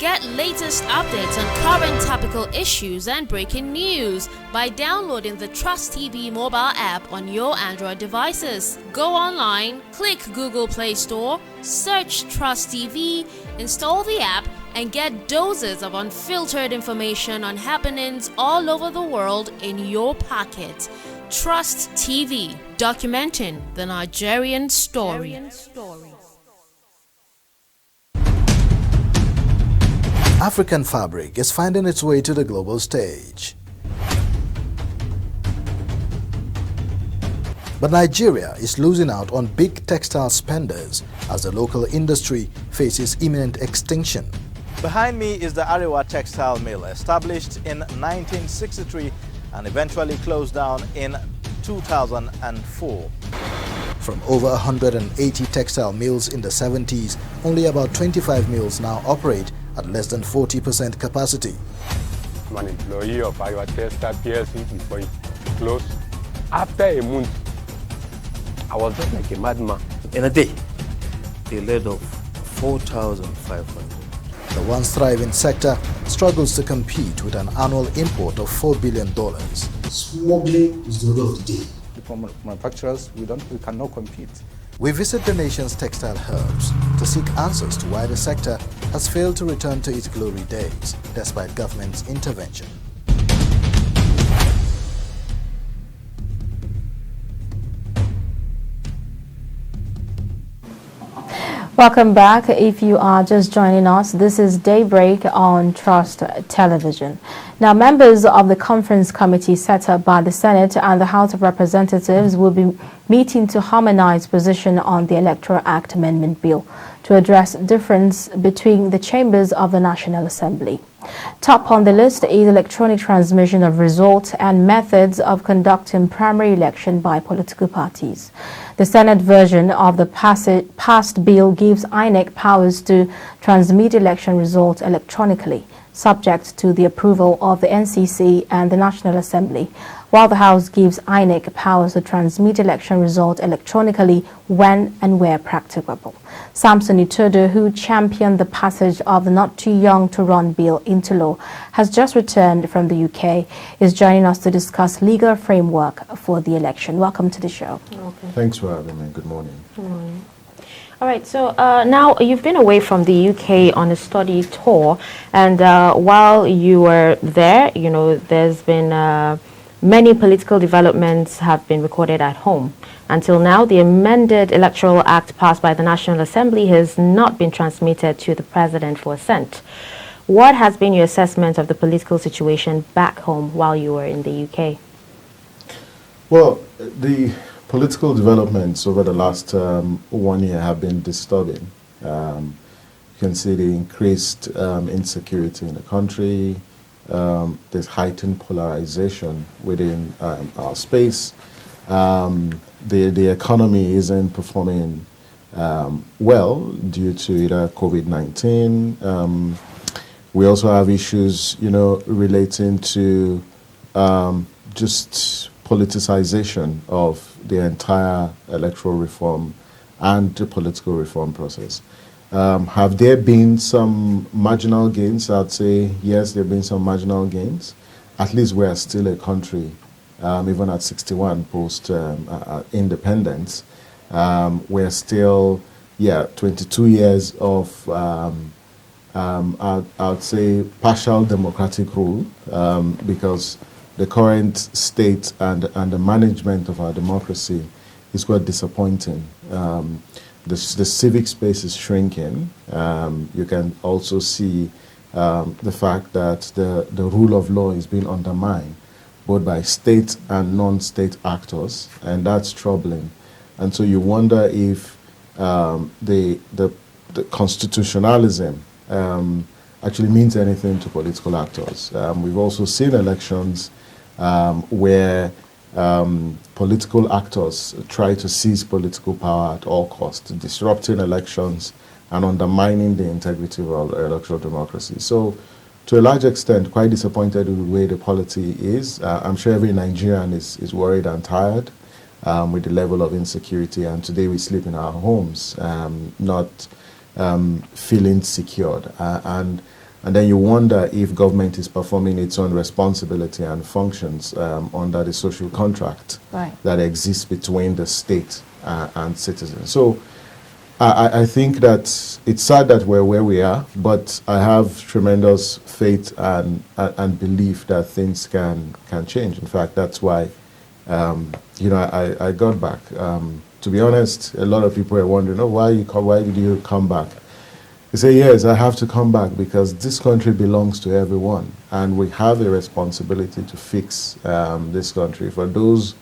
Get latest updates on current topical issues and breaking news by downloading the Trust TV mobile app on your Android devices. Go online, click Google Play Store, search Trust TV, install the app, and get doses of unfiltered information on happenings all over the world in your pocket. Trust TV, documenting the Nigerian story. African fabric is finding its way to the global stage. But Nigeria is losing out on big textile spenders as the local industry faces imminent extinction. Behind me is the Arewa Textile Mill, established in 1963 and eventually closed down in 2004. From over 180 textile mills in the 70s, only about 25 mills now operate at less than 40% capacity. I'm an employee of Arewa Textile PLC before it closed. After a month, I was just like a madman. In a day, they laid off 4,500. The once thriving sector struggles to compete with an annual import of $4 billion. Smuggling is the order of the day. For manufacturers, we cannot compete. We visit the nation's textile hubs to seek answers to why the sector has failed to return to its glory days despite government's intervention. Welcome back. If you are just joining us, this is Daybreak on Trust Television. Now, members of the conference committee set up by the Senate and the House of Representatives will be meeting to harmonize position on the Electoral Act Amendment Bill to address difference between the chambers of the National Assembly. Top on the list is electronic transmission of results and methods of conducting primary election by political parties. The Senate version of the passed bill gives INEC powers to transmit election results electronically, subject to the approval of the NCC and the National Assembly, while the House gives INEC powers to transmit election results electronically when and where practicable. Samson Itodo, who championed the passage of the Not Too Young to Run bill into law, has just returned from the UK, is joining us to discuss legal framework for the election. Welcome to the show. Okay. Thanks for having me. Good morning. Good morning. All right, so now you've been away from the UK on a study tour, and while you were there, you know, there's been many political developments have been recorded at home. Until now, the amended Electoral Act passed by the National Assembly has not been transmitted to the President for assent. What has been your assessment of the political situation back home while you were in the UK? Well, the political developments over the last 1 year have been disturbing. You can see the increased insecurity in the country. There's heightened polarization within our space. The economy isn't performing well due to either COVID-19. We also have issues, you know, relating to just politicization of the entire electoral reform and the political reform process. Have there been some marginal gains? I'd say yes, there have been some marginal gains. At least we are still a country, even at 61 post independence. We're still, 22 years of, I'd say, partial democratic rule, because the current state and the management of our democracy is quite disappointing. The civic space is shrinking. You can also see the fact that the rule of law is being undermined, both by state and non-state actors, and that's troubling. And so you wonder if the constitutionalism actually means anything to political actors. We've also seen elections where political actors try to seize political power at all costs, disrupting elections and undermining the integrity of our electoral democracy. So, to a large extent, quite disappointed with the way the polity is. I'm sure every Nigerian is worried and tired with the level of insecurity, and today we sleep in our homes, not feeling secured. And And then you wonder if government is performing its own responsibility and functions under the social contract that exists between the state and citizens. So I think that it's sad that we're where we are, but I have tremendous faith and belief that things can change. In fact, that's why I got back. To be honest, a lot of people are wondering, why did you come back? I say, yes, I have to come back because this country belongs to everyone, and we have a responsibility to fix this country. For those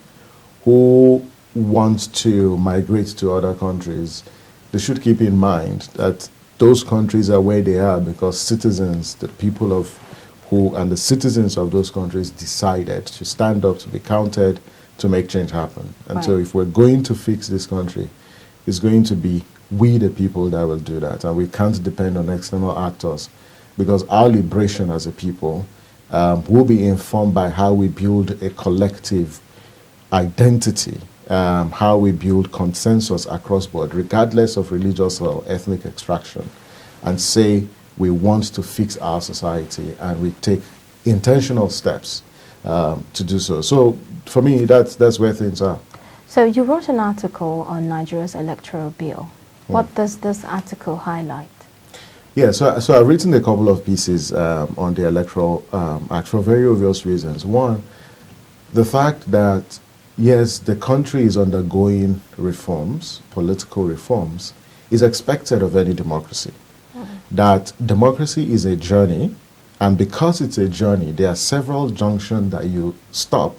who want to migrate to other countries, they should keep in mind that those countries are where they are because citizens, the people and the citizens of those countries decided to stand up, to be counted, to make change happen. And so if we're going to fix this country, it's going to be we the people that will do that, and we can't depend on external actors because our liberation as a people will be informed by how we build a collective identity, how we build consensus across board, regardless of religious or ethnic extraction, and say we want to fix our society and we take intentional steps to do so. So for me, that's where things are. So you wrote an article on Nigeria's electoral bill. What does this article highlight? Yeah, so I've written a couple of pieces on the electoral act for very obvious reasons. One, the fact that, yes, the country is undergoing reforms, political reforms, is expected of any democracy. That democracy is a journey, and because it's a journey, there are several junctions that you stop,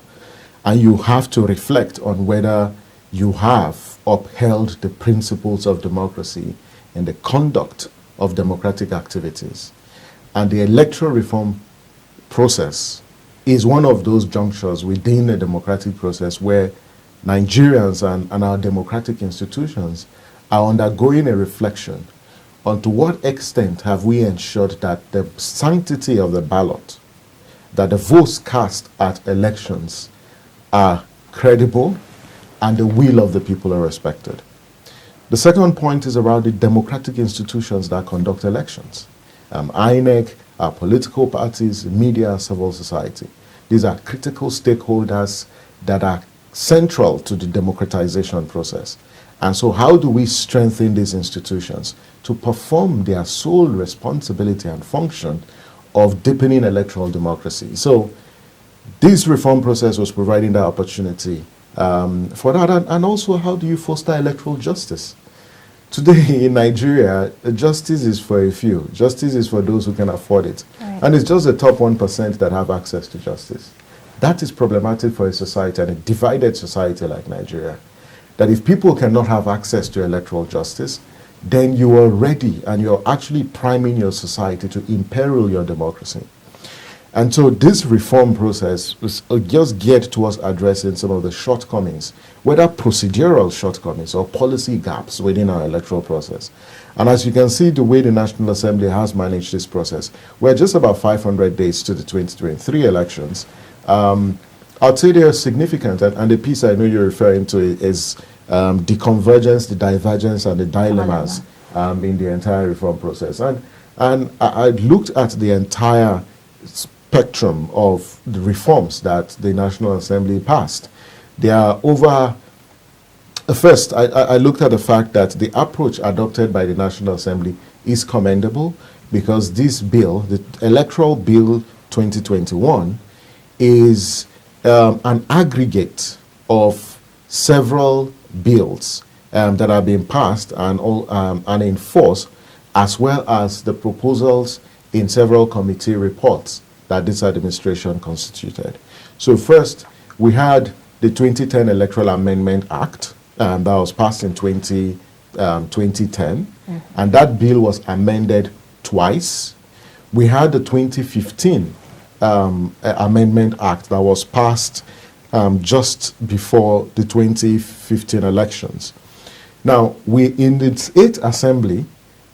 and you have to reflect on whether you have upheld the principles of democracy and the conduct of democratic activities. And the electoral reform process is one of those junctures within the democratic process where Nigerians and our democratic institutions are undergoing a reflection on to what extent have we ensured that the sanctity of the ballot, that the votes cast at elections are credible and the will of the people are respected. The second point is around the democratic institutions that conduct elections. INEC, our political parties, media, civil society. These are critical stakeholders that are central to the democratization process. And so how do we strengthen these institutions to perform their sole responsibility and function of deepening electoral democracy? So this reform process was providing that opportunity for that. And also, how do you foster electoral justice? Today in Nigeria, justice is for a few. Justice is for those who can afford it. And it's just the top 1% that have access to justice. That is problematic for a society, and a divided society like Nigeria. That if people cannot have access to electoral justice, then you are ready and you're actually priming your society to imperil your democracy. And so this reform process was just geared towards addressing some of the shortcomings, whether procedural shortcomings or policy gaps within our electoral process. And as you can see, the way the National Assembly has managed this process, we're just about 500 days to the 2023 elections. I'd say they are significant, and the piece I know you're referring to is the convergence, the divergence, and the dilemmas in the entire reform process. And I looked at the entire spectrum of the reforms that the National Assembly passed. There are over, first, I looked at the fact that the approach adopted by the National Assembly is commendable because this bill, the Electoral Bill 2021, is an aggregate of several bills that are being passed and enforced, as well as the proposals in several committee reports that this administration constituted. So first, we had the 2010 Electoral Amendment Act that was passed in 2010, and that bill was amended twice. We had the 2015 Amendment Act that was passed just before the 2015 elections. Now, in its 8th Assembly,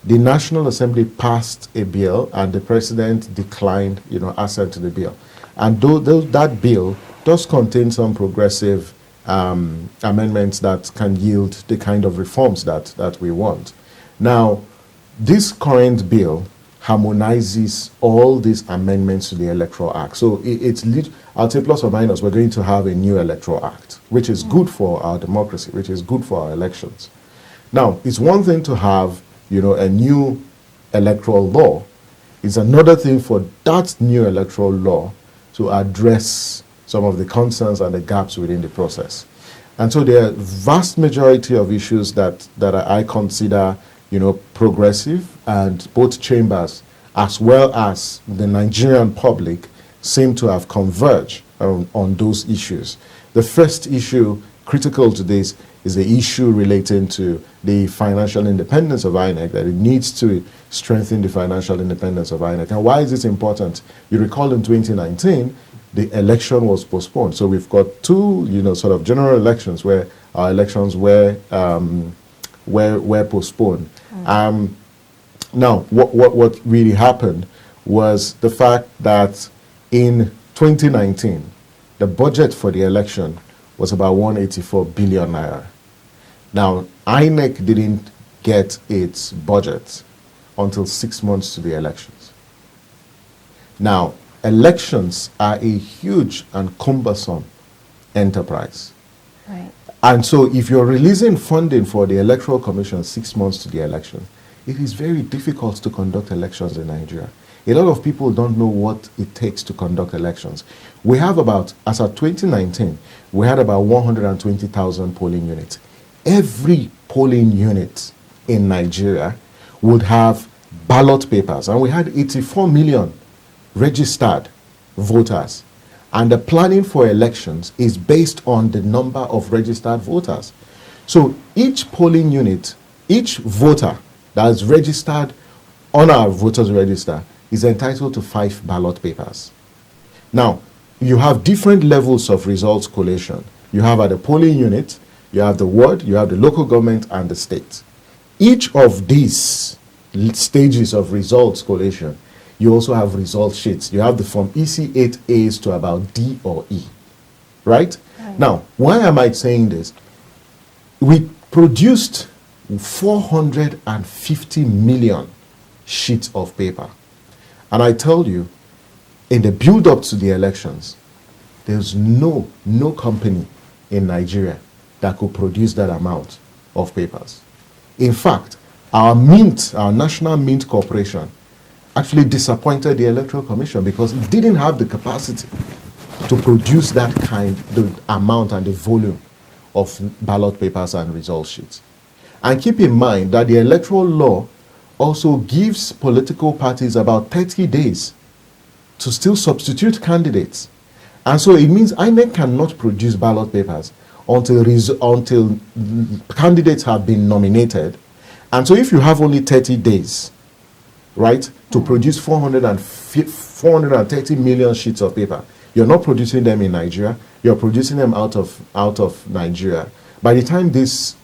the National Assembly passed a bill and the President declined, assent to the bill. And that bill does contain some progressive amendments that can yield the kind of reforms that we want. Now, this current bill harmonizes all these amendments to the Electoral Act. So I'll say plus or minus, we're going to have a new Electoral Act, which is good for our democracy, which is good for our elections. Now, it's one thing to have, a new electoral law. It's another thing for that new electoral law to address some of the concerns and the gaps within the process. And so there are vast majority of issues that I consider, progressive, and both chambers as well as the Nigerian public seem to have converged on those issues. The first issue critical to this is the issue relating to the financial independence of INEC, that it needs to strengthen the financial independence of INEC. And why is this important? You recall in 2019, the election was postponed. So we've got two, sort of general elections where our elections were postponed. Now, what really happened was the fact that in 2019, the budget for the election was about 184 billion naira. Now, INEC didn't get its budget until 6 months to the elections. Now, elections are a huge and cumbersome enterprise. Right. And so if you're releasing funding for the Electoral Commission 6 months to the election, it is very difficult to conduct elections in Nigeria. A lot of people don't know what it takes to conduct elections. We have as of 2019, we had about 120,000 polling units. Every polling unit in Nigeria would have ballot papers, and we had 84 million registered voters. And the planning for elections is based on the number of registered voters. So each polling unit, each voter that is registered on our voters register is entitled to 5 ballot papers. Now, you have different levels of results collation. You have at the polling unit, you have the ward, you have the local government, and the state. Each of these stages of results collation, you also have result sheets. You have from EC8As to about D or E, right? Now, why am I saying this? We produced 450 million sheets of paper. And I tell you, in the build-up to the elections, there's no company in Nigeria that could produce that amount of papers. In fact, our National Mint Corporation, actually disappointed the Electoral Commission because it didn't have the capacity to produce the amount and the volume of ballot papers and result sheets. And keep in mind that the electoral law also gives political parties about 30 days to still substitute candidates. And so it means INEC cannot produce ballot papers until candidates have been nominated. And so if you have only 30 days, right, to produce 430 million sheets of paper, you're not producing them in Nigeria, you're producing them out of Nigeria. By the time these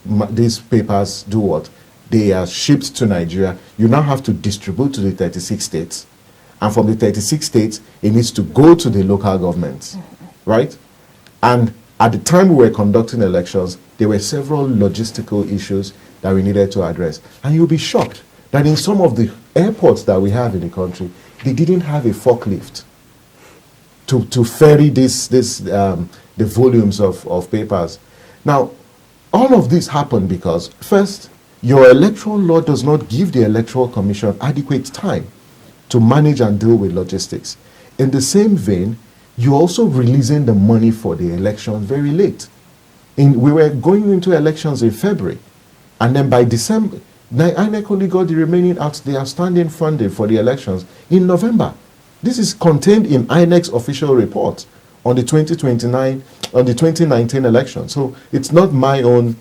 papers do what? They are shipped to Nigeria, you now have to distribute to the 36 states. And from the 36 states, it needs to go to the local governments, right? And at the time we were conducting elections, there were several logistical issues that we needed to address. And you'll be shocked that in some of the airports that we have in the country, they didn't have a forklift to ferry the volumes of papers. Now, all of this happened because, first, your electoral law does not give the Electoral Commission adequate time to manage and deal with logistics. In the same vein, you're also releasing the money for the election very late. We were going into elections in February, and then by December, INEC only got the remaining the outstanding funding for the elections in November. This is contained in INEC's official report on the 2019 election. So it's not my own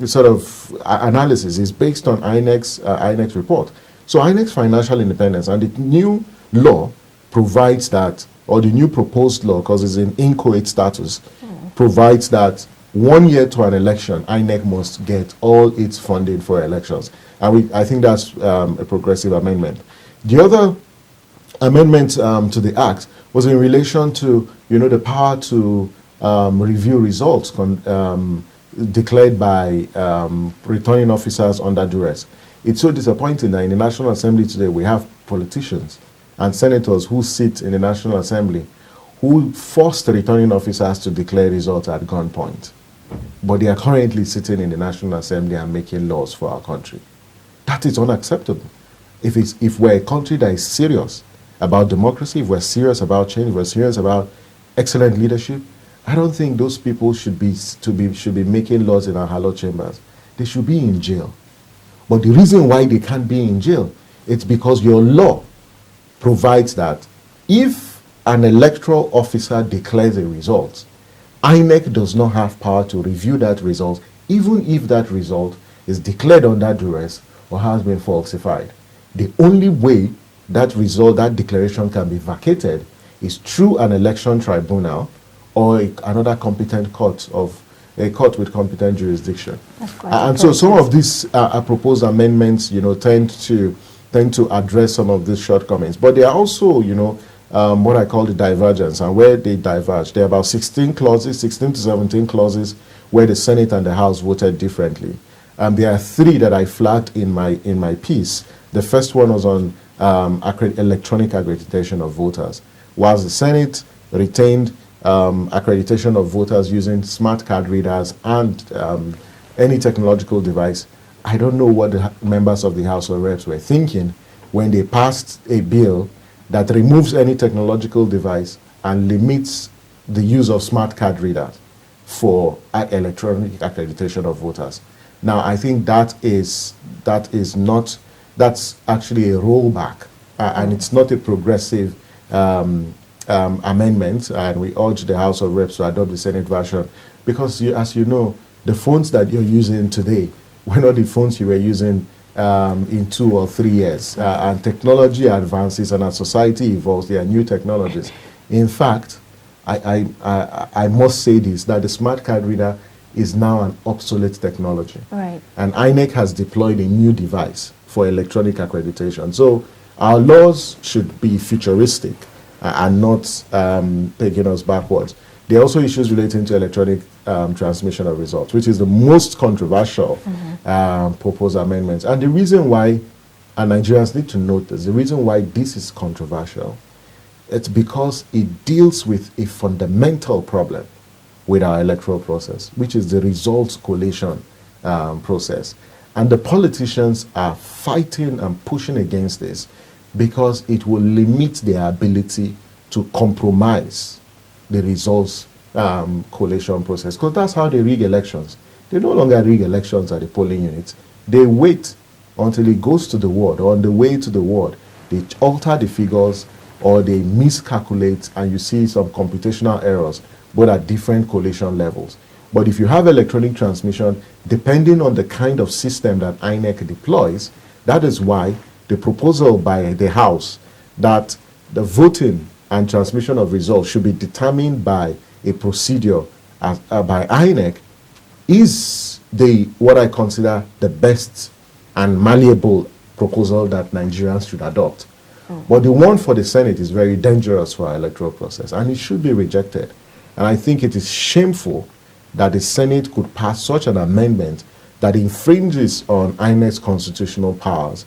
sort of analysis. It's based on INEC's report. So INEC's financial independence, and the new law provides that, or the new proposed law, because it's in inchoate status, provides that 1 year to an election, INEC must get all its funding for elections. And I think that's a progressive amendment. The other amendment to the Act was in relation to, the power to review results declared by returning officers under duress. It's so disappointing that in the National Assembly today we have politicians and senators who sit in the National Assembly who force the returning officers to declare results at gunpoint. But they are currently sitting in the National Assembly and making laws for our country. That is unacceptable. If we're a country that is serious about democracy, if we're serious about change, if we're serious about excellent leadership, I don't think those people should be making laws in our hallowed chambers. They should be in jail. But the reason why they can't be in jail, it's because your law provides that if an electoral officer declares a result, INEC does not have power to review that result, even if that result is declared under duress or has been falsified. The only way that result, that declaration can be vacated is through an election tribunal or another competent court of a court with competent jurisdiction. And so some of these proposed amendments, tend to address some of these shortcomings. But they are also, what I call the divergence, and where they diverge. There are about 16 to 17 clauses where the Senate and the House voted differently. There are 3 that I flagged in my piece. The first one was on electronic accreditation of voters. Whilst the Senate retained accreditation of voters using smart card readers and any technological device, I don't know what the members of the House of Reps were thinking when they passed a bill that removes any technological device and limits the use of smart card readers for electronic accreditation of voters. Now, I think that's actually a rollback, and it's not a progressive amendment, and we urge the House of Reps to adopt the Senate version, because as you know, the phones that you're using today were not the phones you were using in 2 or 3 years. And technology advances, and as society evolves, there are new technologies. In fact, I must say this, that the smart card reader is now an obsolete technology. Right. And INEC has deployed a new device for electronic accreditation. So our laws should be futuristic and not taking us backwards. There are also issues relating to electronic transmission of results, which is the most controversial proposed amendments. And the reason why, and Nigerians need to note this, the reason why this is controversial, it's because it deals with a fundamental problem with our electoral process, which is the results collation process. And the politicians are fighting and pushing against this because it will limit their ability to compromise the results collation process. Because that's how they rig elections. They no longer rig elections at the polling units. They wait until it goes to the ward, or on the way to the ward, they alter the figures or they miscalculate, and you see some computational errors, but at different collation levels. But if you have electronic transmission, depending on the kind of system that INEC deploys, that is why the proposal by the House that the voting and transmission of results should be determined by a procedure by INEC is what I consider the best and malleable proposal that Nigerians should adopt. But the one for the Senate is very dangerous for our electoral process, and it should be rejected. And I think it is shameful that the Senate could pass such an amendment that infringes on INEC's constitutional powers,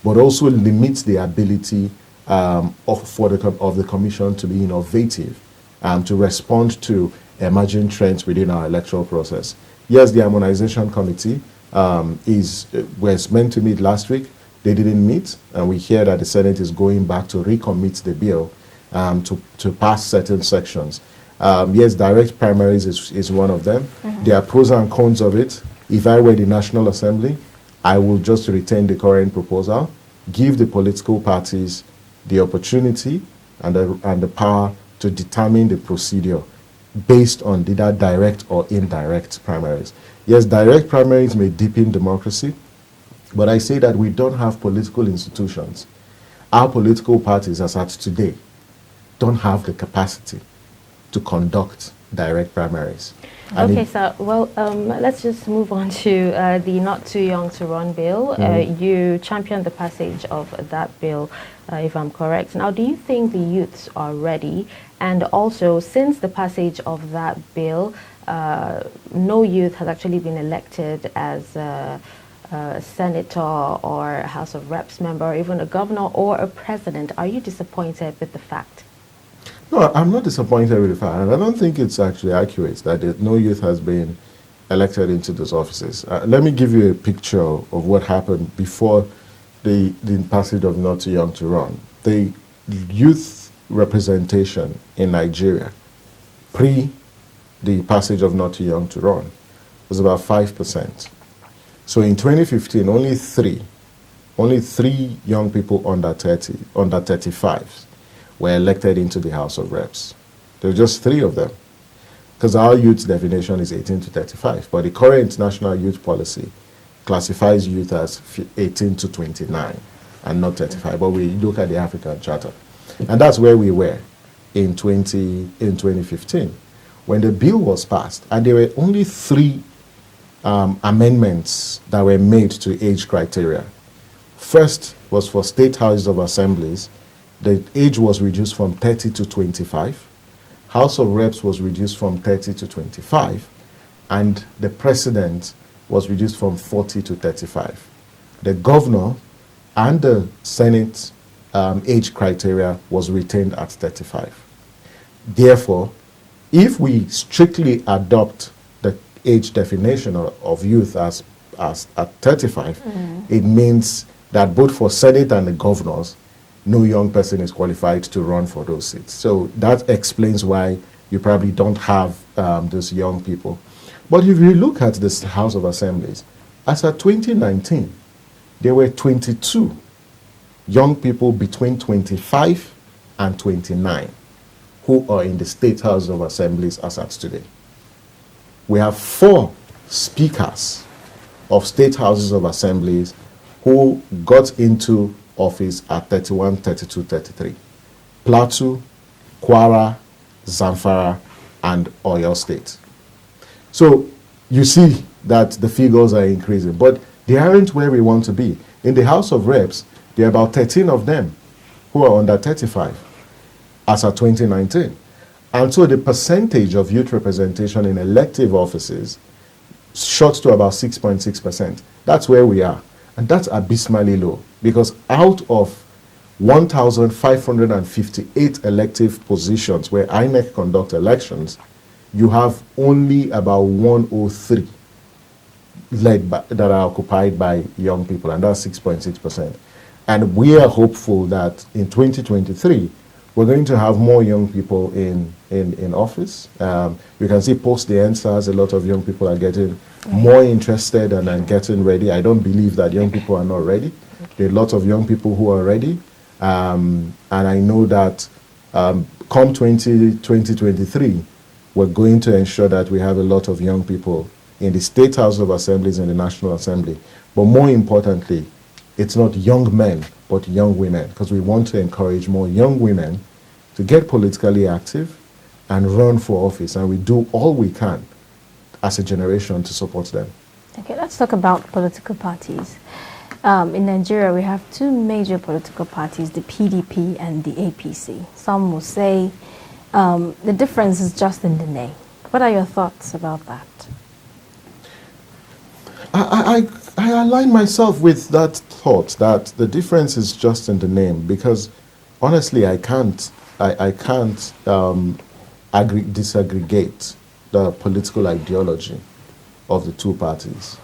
but also limits the ability of the Commission to be innovative, to respond to emerging trends within our electoral process. Yes, the Harmonization Committee was meant to meet last week. They didn't meet, and we hear that the Senate is going back to recommit the bill to pass certain sections. Yes, direct primaries is one of them. There are pros and cons of it. If I were the National Assembly, I will just retain the current proposal, give the political parties the opportunity and the power to determine the procedure based on either direct or indirect primaries. Yes, direct primaries may deepen democracy, but I say that we don't have political institutions. Our political parties, as at today, don't have the capacity to conduct direct primaries. Okay, so let's just move on to the Not Too Young to Run bill. You championed the passage of that bill, if I'm correct. Now, do you think the youths are ready? And also, since the passage of that bill, no youth has actually been elected as a senator or a House of Reps member, or even a governor or a president, are you disappointed with the fact? No, I'm not disappointed with the fact, and I don't think it's actually accurate that no youth has been elected into those offices. Let me give you a picture of what happened before the passage of Not Too Young to Run. The youth representation in Nigeria, pre the passage of Not Too Young to Run, was about 5%. So in 2015, only three young people under 35 were elected into the House of Reps. There were just 3 of them, because our youth definition is 18 to 35, but the current national youth policy classifies youth as 18 to 29 and not 35, but we look at the African Charter. And that's where we were in 2015, when the bill was passed, and there were only 3 amendments that were made to age criteria. First was for state houses of assemblies. The age was reduced from 30 to 25. House of Reps was reduced from 30 to 25. And the president was reduced from 40 to 35. The governor and the Senate age criteria was retained at 35. Therefore, if we strictly adopt the age definition of youth as at 35, it means that both for Senate and the governors, no young person is qualified to run for those seats. So that explains why you probably don't have those young people. But if you look at this House of Assemblies, as of 2019, there were 22 young people between 25 and 29 who are in the State House of Assemblies as at today. We have 4 speakers of State Houses of Assemblies who got into office at 31, 32, 33. Plateau, Kwara, Zamfara, and Oyo State. So you see that the figures are increasing, but they aren't where we want to be. In the House of Reps, there are about 13 of them who are under 35 as of 2019. And so the percentage of youth representation in elective offices shot to about 6.6%. That's where we are. And that's abysmally low, because out of 1,558 elective positions where INEC conduct elections, you have only about 103 that are occupied by young people, and that's 6.6%. And we are hopeful that in 2023, we're going to have more young people in office. You can see post the NSAS, a lot of young people are getting more interested and getting ready. I don't believe that young people are not ready. There are lots of young people who are ready. And I know that come 2023, we're going to ensure that we have a lot of young people in the State House of Assemblies and the National Assembly. But more importantly, it's not young men, but young women, because we want to encourage more young women to get politically active and run for office. And we do all we can as a generation to support them. Okay, let's talk about political parties. In Nigeria, we have 2 major political parties, the PDP and the APC. Some will say the difference is just in the name. What are your thoughts about that? I align myself with that thought, that the difference is just in the name, because honestly, I can't disaggregate the political ideology of the 2 parties.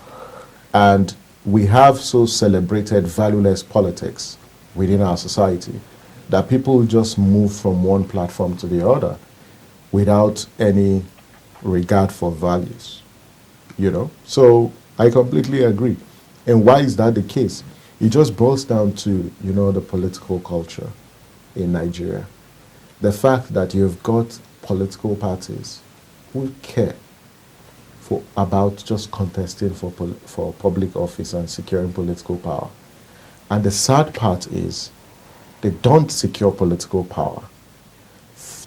And we have so celebrated valueless politics within our society that people just move from one platform to the other without any regard for values, So I completely agree. And why is that the case? It just boils down to, the political culture in Nigeria. The fact that you've got political parties who care about just contesting for public office and securing political power. And the sad part is they don't secure political power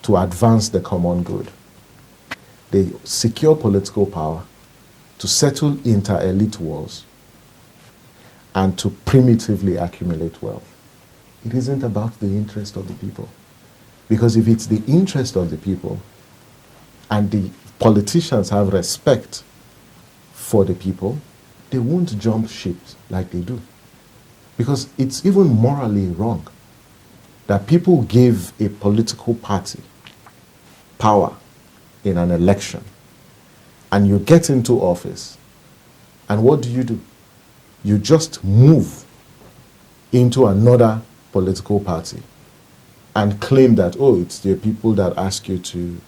to advance the common good. They secure political power to settle inter-elite wars and to primitively accumulate wealth. It isn't about the interest of the people. Because if it's the interest of the people and the politicians have respect for the people, they won't jump ship like they do. Because it's even morally wrong that people give a political party power in an election and you get into office, and what do? You just move into another political party and claim that, oh, it's the people that ask you to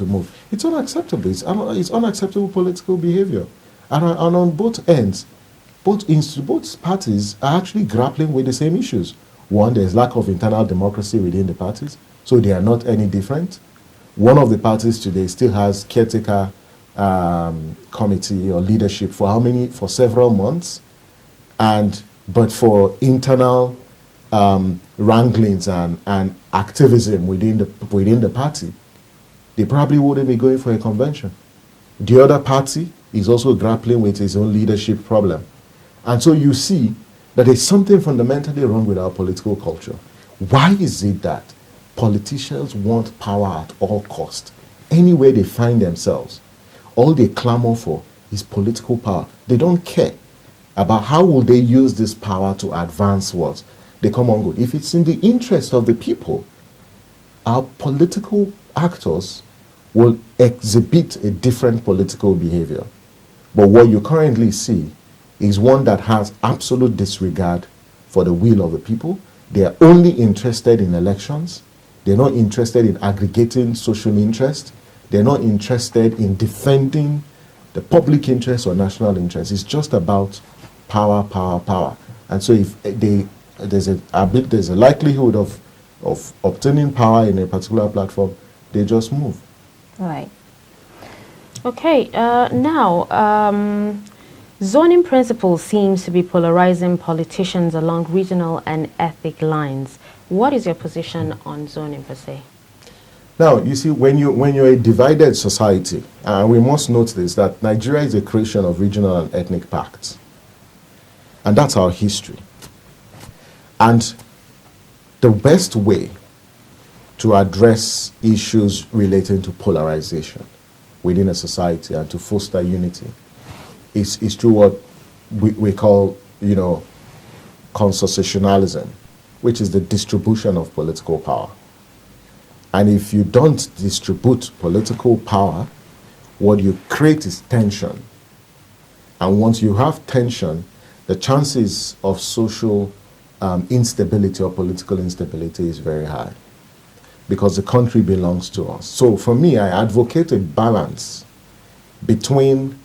move. It's unacceptable. It's unacceptable political behavior. And on both ends, both parties are actually grappling with the same issues. One, there's lack of internal democracy within the parties, so they are not any different. One of the parties today still has caretaker committee or leadership for several months, but for internal wranglings and activism within the party, they probably wouldn't be going for a convention. The other party is also grappling with its own leadership problem. And so you see that there's something fundamentally wrong with our political culture. Why is it that politicians want power at all costs? Anywhere they find themselves, all they clamor for is political power. They don't care about how will they use this power to advance what the common good. If it's in the interest of the people, our political actors will exhibit a different political behavior. But what you currently see is one that has absolute disregard for the will of the people. They are only interested in elections. They're not interested in aggregating social interest. They're not interested in defending the public interest or national interest. It's just about power, power, power. And so if there's a likelihood of obtaining power in a particular platform, they just move. Right. Okay, zoning principles seems to be polarizing politicians along regional and ethnic lines. What is your position on zoning per se? Now, you see, when you're a divided society, we must note this, that Nigeria is a creation of regional and ethnic pacts. And that's our history. And the best way to address issues relating to polarization within a society and to foster unity is through what we call, constitutionalism, which is the distribution of political power. And if you don't distribute political power, what you create is tension. And once you have tension, the chances of social instability or political instability is very high, because the country belongs to us. So for me, I advocate a balance between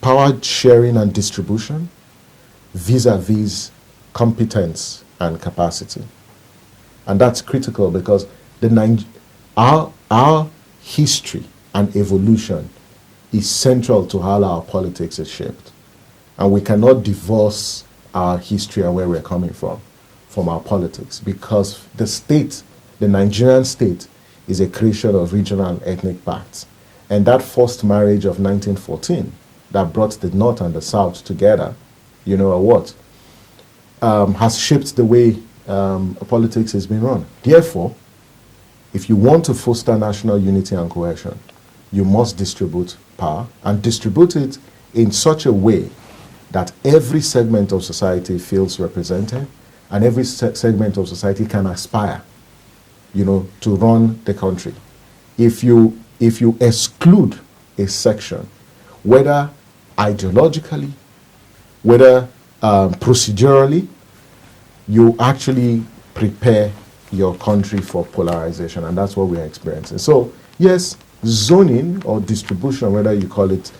power sharing and distribution vis-a-vis competence and capacity. And that's critical because our history and evolution is central to how our politics is shaped. And we cannot divorce our history and where we're coming from our politics, because the Nigerian state is a creation of regional and ethnic pacts. And that forced marriage of 1914 that brought the North and the South together, has shaped the way politics has been run. Therefore, if you want to foster national unity and cohesion, you must distribute power and distribute it in such a way that every segment of society feels represented and every segment of society can aspire, to run the country. If you exclude a section, whether ideologically, whether procedurally, you actually prepare your country for polarization, and that's what we are experiencing. So yes, zoning or distribution, whether you call it,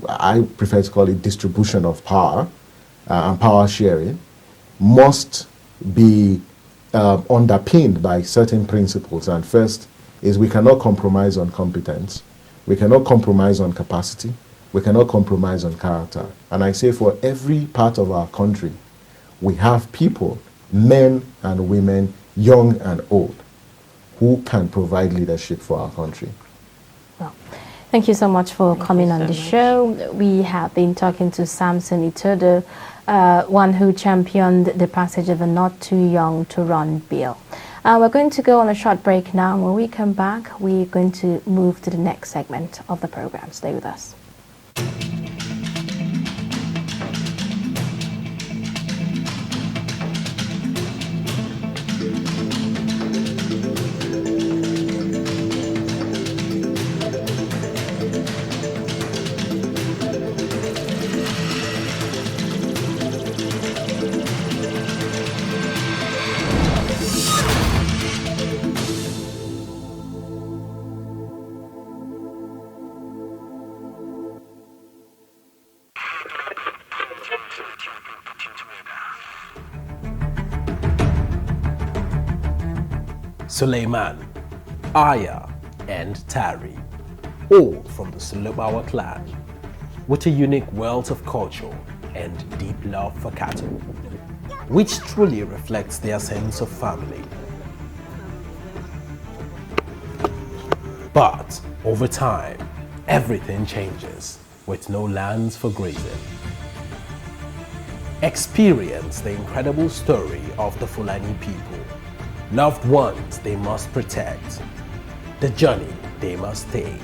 I prefer to call it distribution of power and power sharing, must be underpinned by certain principles. And first is we cannot compromise on competence, we cannot compromise on capacity, we cannot compromise on character. And I say for every part of our country, we have people, men and women, young and old, who can provide leadership for our country. Well, thank you so much for coming on the show. We have been talking to Samson Itodo, one who championed the passage of the Not Too Young to Run bill. We're going to go on a short break now. When we come back, we're going to move to the next segment of the program. Stay with us. Suleiman, Aya, and Tari, all from the Sulubawa clan, with a unique wealth of culture and deep love for cattle, which truly reflects their sense of family. But over time, everything changes with no lands for grazing. Experience the incredible story of the Fulani people, loved ones they must protect, the journey they must take.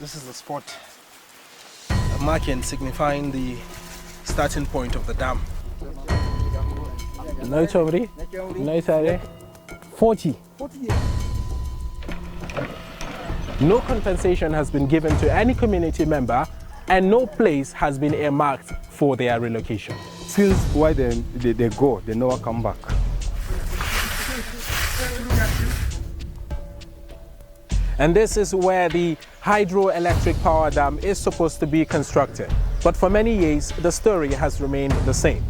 This is the spot, a marking signifying the starting point of the dam. No chomri, no sare. 40. No compensation has been given to any community member and no place has been earmarked for their relocation. Since why they go, they never come back. And this is where the hydroelectric power dam is supposed to be constructed. But for many years, the story has remained the same.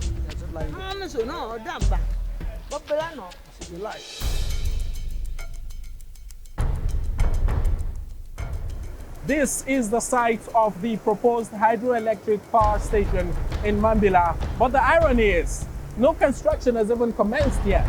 This is the site of the proposed hydroelectric power station in Mambila. But the irony is, no construction has even commenced yet.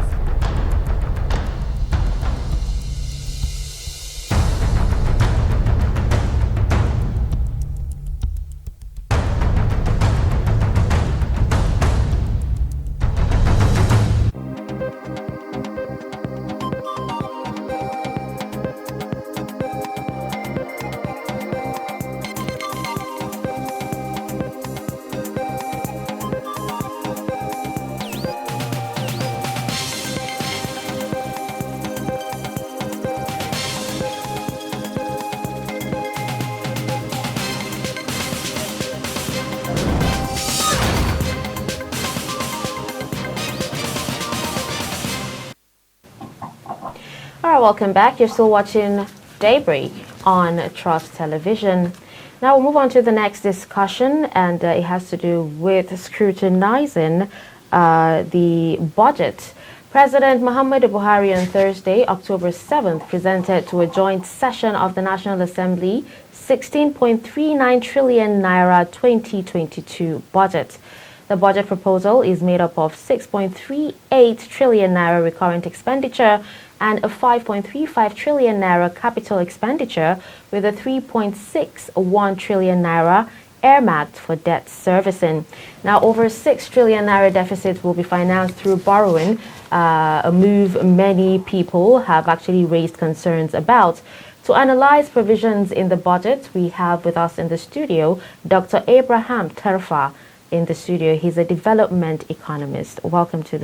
All right, welcome back. You're still watching Daybreak on Trust Television. Now we'll move on to the next discussion, and it has to do with scrutinizing the budget. President Muhammadu Buhari on Thursday, October 7th, presented to a joint session of the National Assembly 16.39 trillion naira 2022 budget. The budget proposal is made up of 6.38 trillion naira recurrent expenditure and a 5.35 trillion naira capital expenditure, with a 3.61 trillion naira earmarked for debt servicing. Now, over 6 trillion naira deficit will be financed through borrowing, a move many people have actually raised concerns about. To analyze provisions in the budget, we have with us in the studio Dr. Abraham Terfa. In the studio, he's a development economist. Welcome to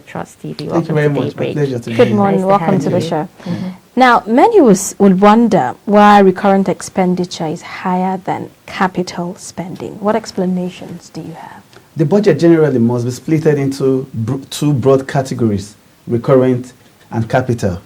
Trust TV. Thank you very much. My pleasure to be Good morning. Nice Welcome to the show. Mm-hmm. Now, many would wonder why recurrent expenditure is higher than capital spending. What explanations do you have? The budget generally must be split into two broad categories, recurrent and capital.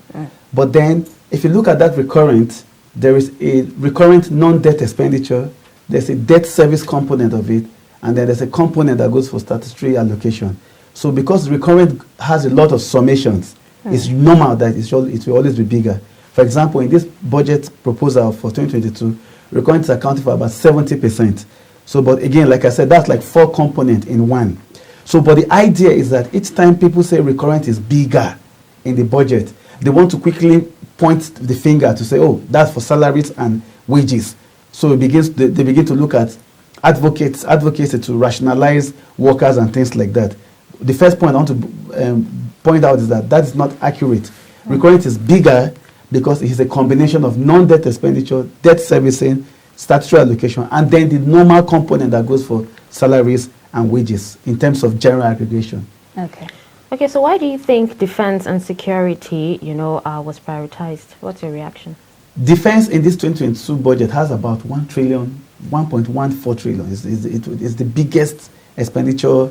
But then, if you look at that recurrent, there is a recurrent non-debt expenditure, there's a debt service component of it, and then there's a component that goes for statutory allocation. So because recurrent has a lot of summations, it's normal that it will always be bigger. For example, in this budget proposal for 2022, recurrent is accounting for about 70%. So, but again, like I said, that's like 4 components in one. So, but the idea is that each time people say recurrent is bigger in the budget, they want to quickly point the finger to say, oh, that's for salaries and wages. So they begin to look at advocacy to rationalize workers and things like that. The first point I want to point out is that is not accurate. Recurrent is bigger because it is a combination of non-debt expenditure, debt servicing, statutory allocation, and then the normal component that goes for salaries and wages in terms of general aggregation. Okay. Okay, so why do you think defense and security, was prioritized? What's your reaction? Defense in this 2022 budget has about 1 trillion, 1.14 trillion. It's the biggest expenditure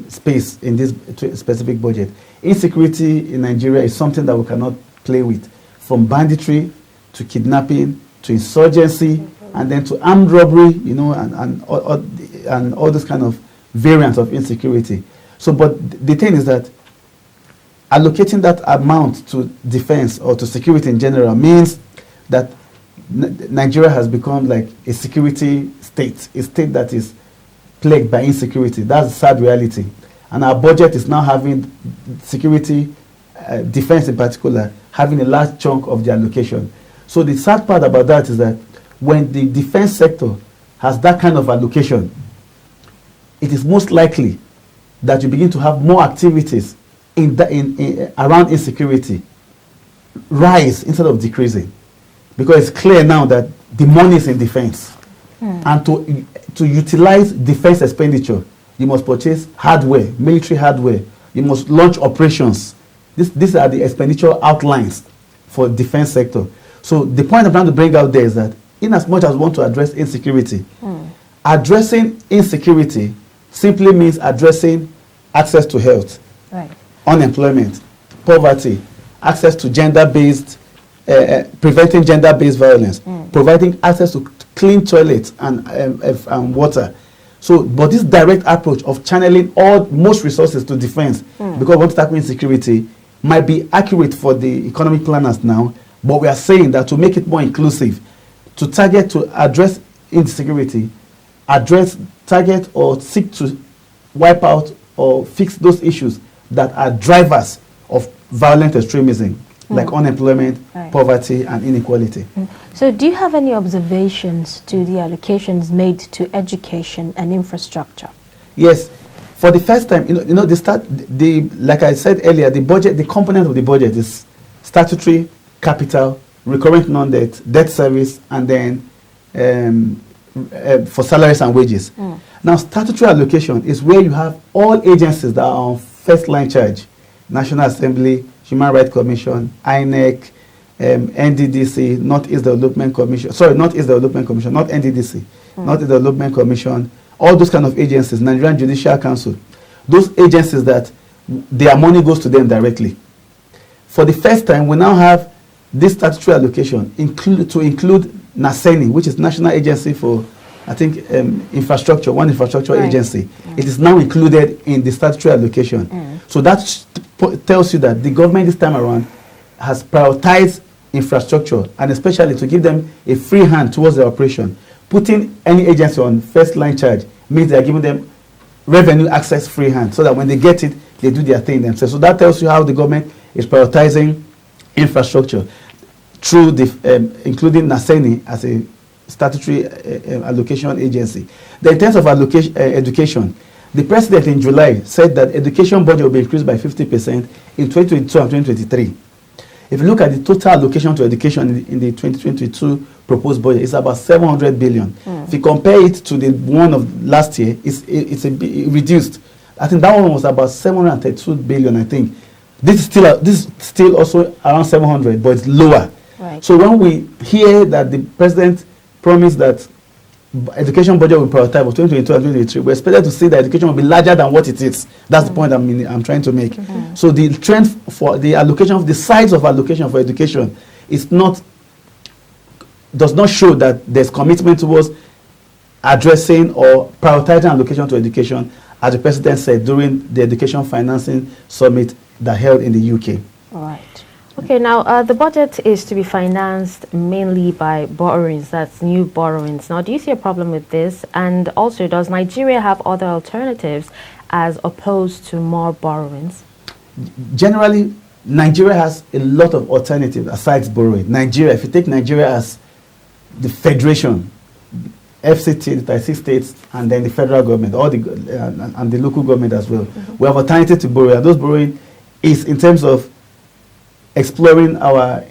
space in this specific budget. Insecurity in Nigeria is something that we cannot play with, from banditry to kidnapping to insurgency and then to armed robbery, and all those kind of variants of insecurity. So, but the thing is that allocating that amount to defense or to security in general means that Nigeria has become like a security state, a state that is plagued by insecurity. That's the sad reality. And our budget is now having security, defense in particular, having a large chunk of the allocation. So the sad part about that is that when the defense sector has that kind of allocation, it is most likely that you begin to have more activities around insecurity rise instead of decreasing. Because it's clear now that the money is in defense. And to utilize defense expenditure, you must purchase hardware, military hardware. You must launch operations. These are the expenditure outlines for defense sector. So the point I'm trying to bring out there is that in as much as we want to address insecurity, addressing insecurity simply means addressing access to health, unemployment, poverty, access to gender-based, preventing gender-based violence, providing access to clean toilets and water. So, but this direct approach of channeling most resources to defense, because we want to tackle insecurity, might be accurate for the economic planners now, but we are saying that to make it more inclusive, to address insecurity, target or seek to wipe out or fix those issues that are drivers of violent extremism, like unemployment, poverty, and inequality. So do you have any observations to the allocations made to education and infrastructure? Yes. For the first time, like I said earlier, the component of the budget is statutory, capital, recurrent non-debt, debt service, and then for salaries and wages. Now, statutory allocation is where you have all agencies that are on first line charge: National Assembly, Human Rights Commission, INEC, NDDC, Northeast Development Commission, not NDDC, Northeast Development Commission, all those kind of agencies, Nigerian Judicial Council, those agencies that their money goes to them directly. For the first time, we now have this statutory allocation to include NASENI, which is National Agency for, I think, infrastructure, one infrastructure agency. It is now included in the statutory allocation. So that tells you that the government this time around has prioritized infrastructure, and especially to give them a free hand towards the operation. Putting any agency on first line charge means they are giving them revenue access free hand, so that when they get it, they do their thing themselves. So that tells you how the government is prioritizing infrastructure through including NASENI as a statutory allocation agency. Then in terms of education, the president in July said that education budget will be increased by 50% in 2022 and 2023. If you look at the total allocation to education in the 2022 proposed budget, it's about 700 billion. If you compare it to the one of last year, it's reduced. I think that one was about 732 billion, I think. This is still also around 700, but it's lower. So when we hear that the president promised that education budget will prioritize for 2022 and 2023, we're expected to see that education will be larger than what it is. That's the point I'm trying to make. So the trend for the allocation of the size of allocation for education does not show that there's commitment towards addressing or prioritizing allocation to education, as the president said during the education financing summit that held in the UK. All right. Okay, now the budget is to be financed mainly by borrowings, that's new borrowings. Now, do you see a problem with this? And also, does Nigeria have other alternatives as opposed to more borrowings? Generally, Nigeria has a lot of alternatives aside borrowing. Nigeria, if you take Nigeria as the federation, FCT, the 36 states, and then the federal government, all the and the local government as well. We have alternative to borrowing. And those borrowing is in terms of exploring our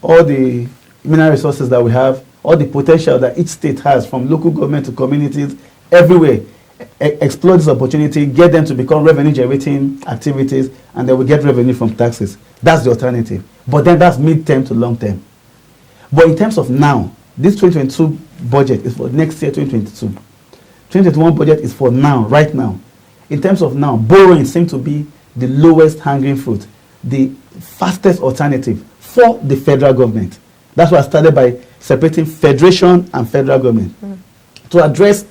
all the mineral resources that we have, all the potential that each state has, from local government to communities, everywhere. Explore this opportunity, get them to become revenue generating activities, and then we get revenue from taxes. That's the alternative. But then that's mid-term to long-term. But in terms of now, this 2022 budget is for next year, 2022. 2021 budget is for now, right now. In terms of now, borrowing seems to be the lowest hanging fruit, the fastest alternative for the federal government. That's why I started by separating federation and federal government. To address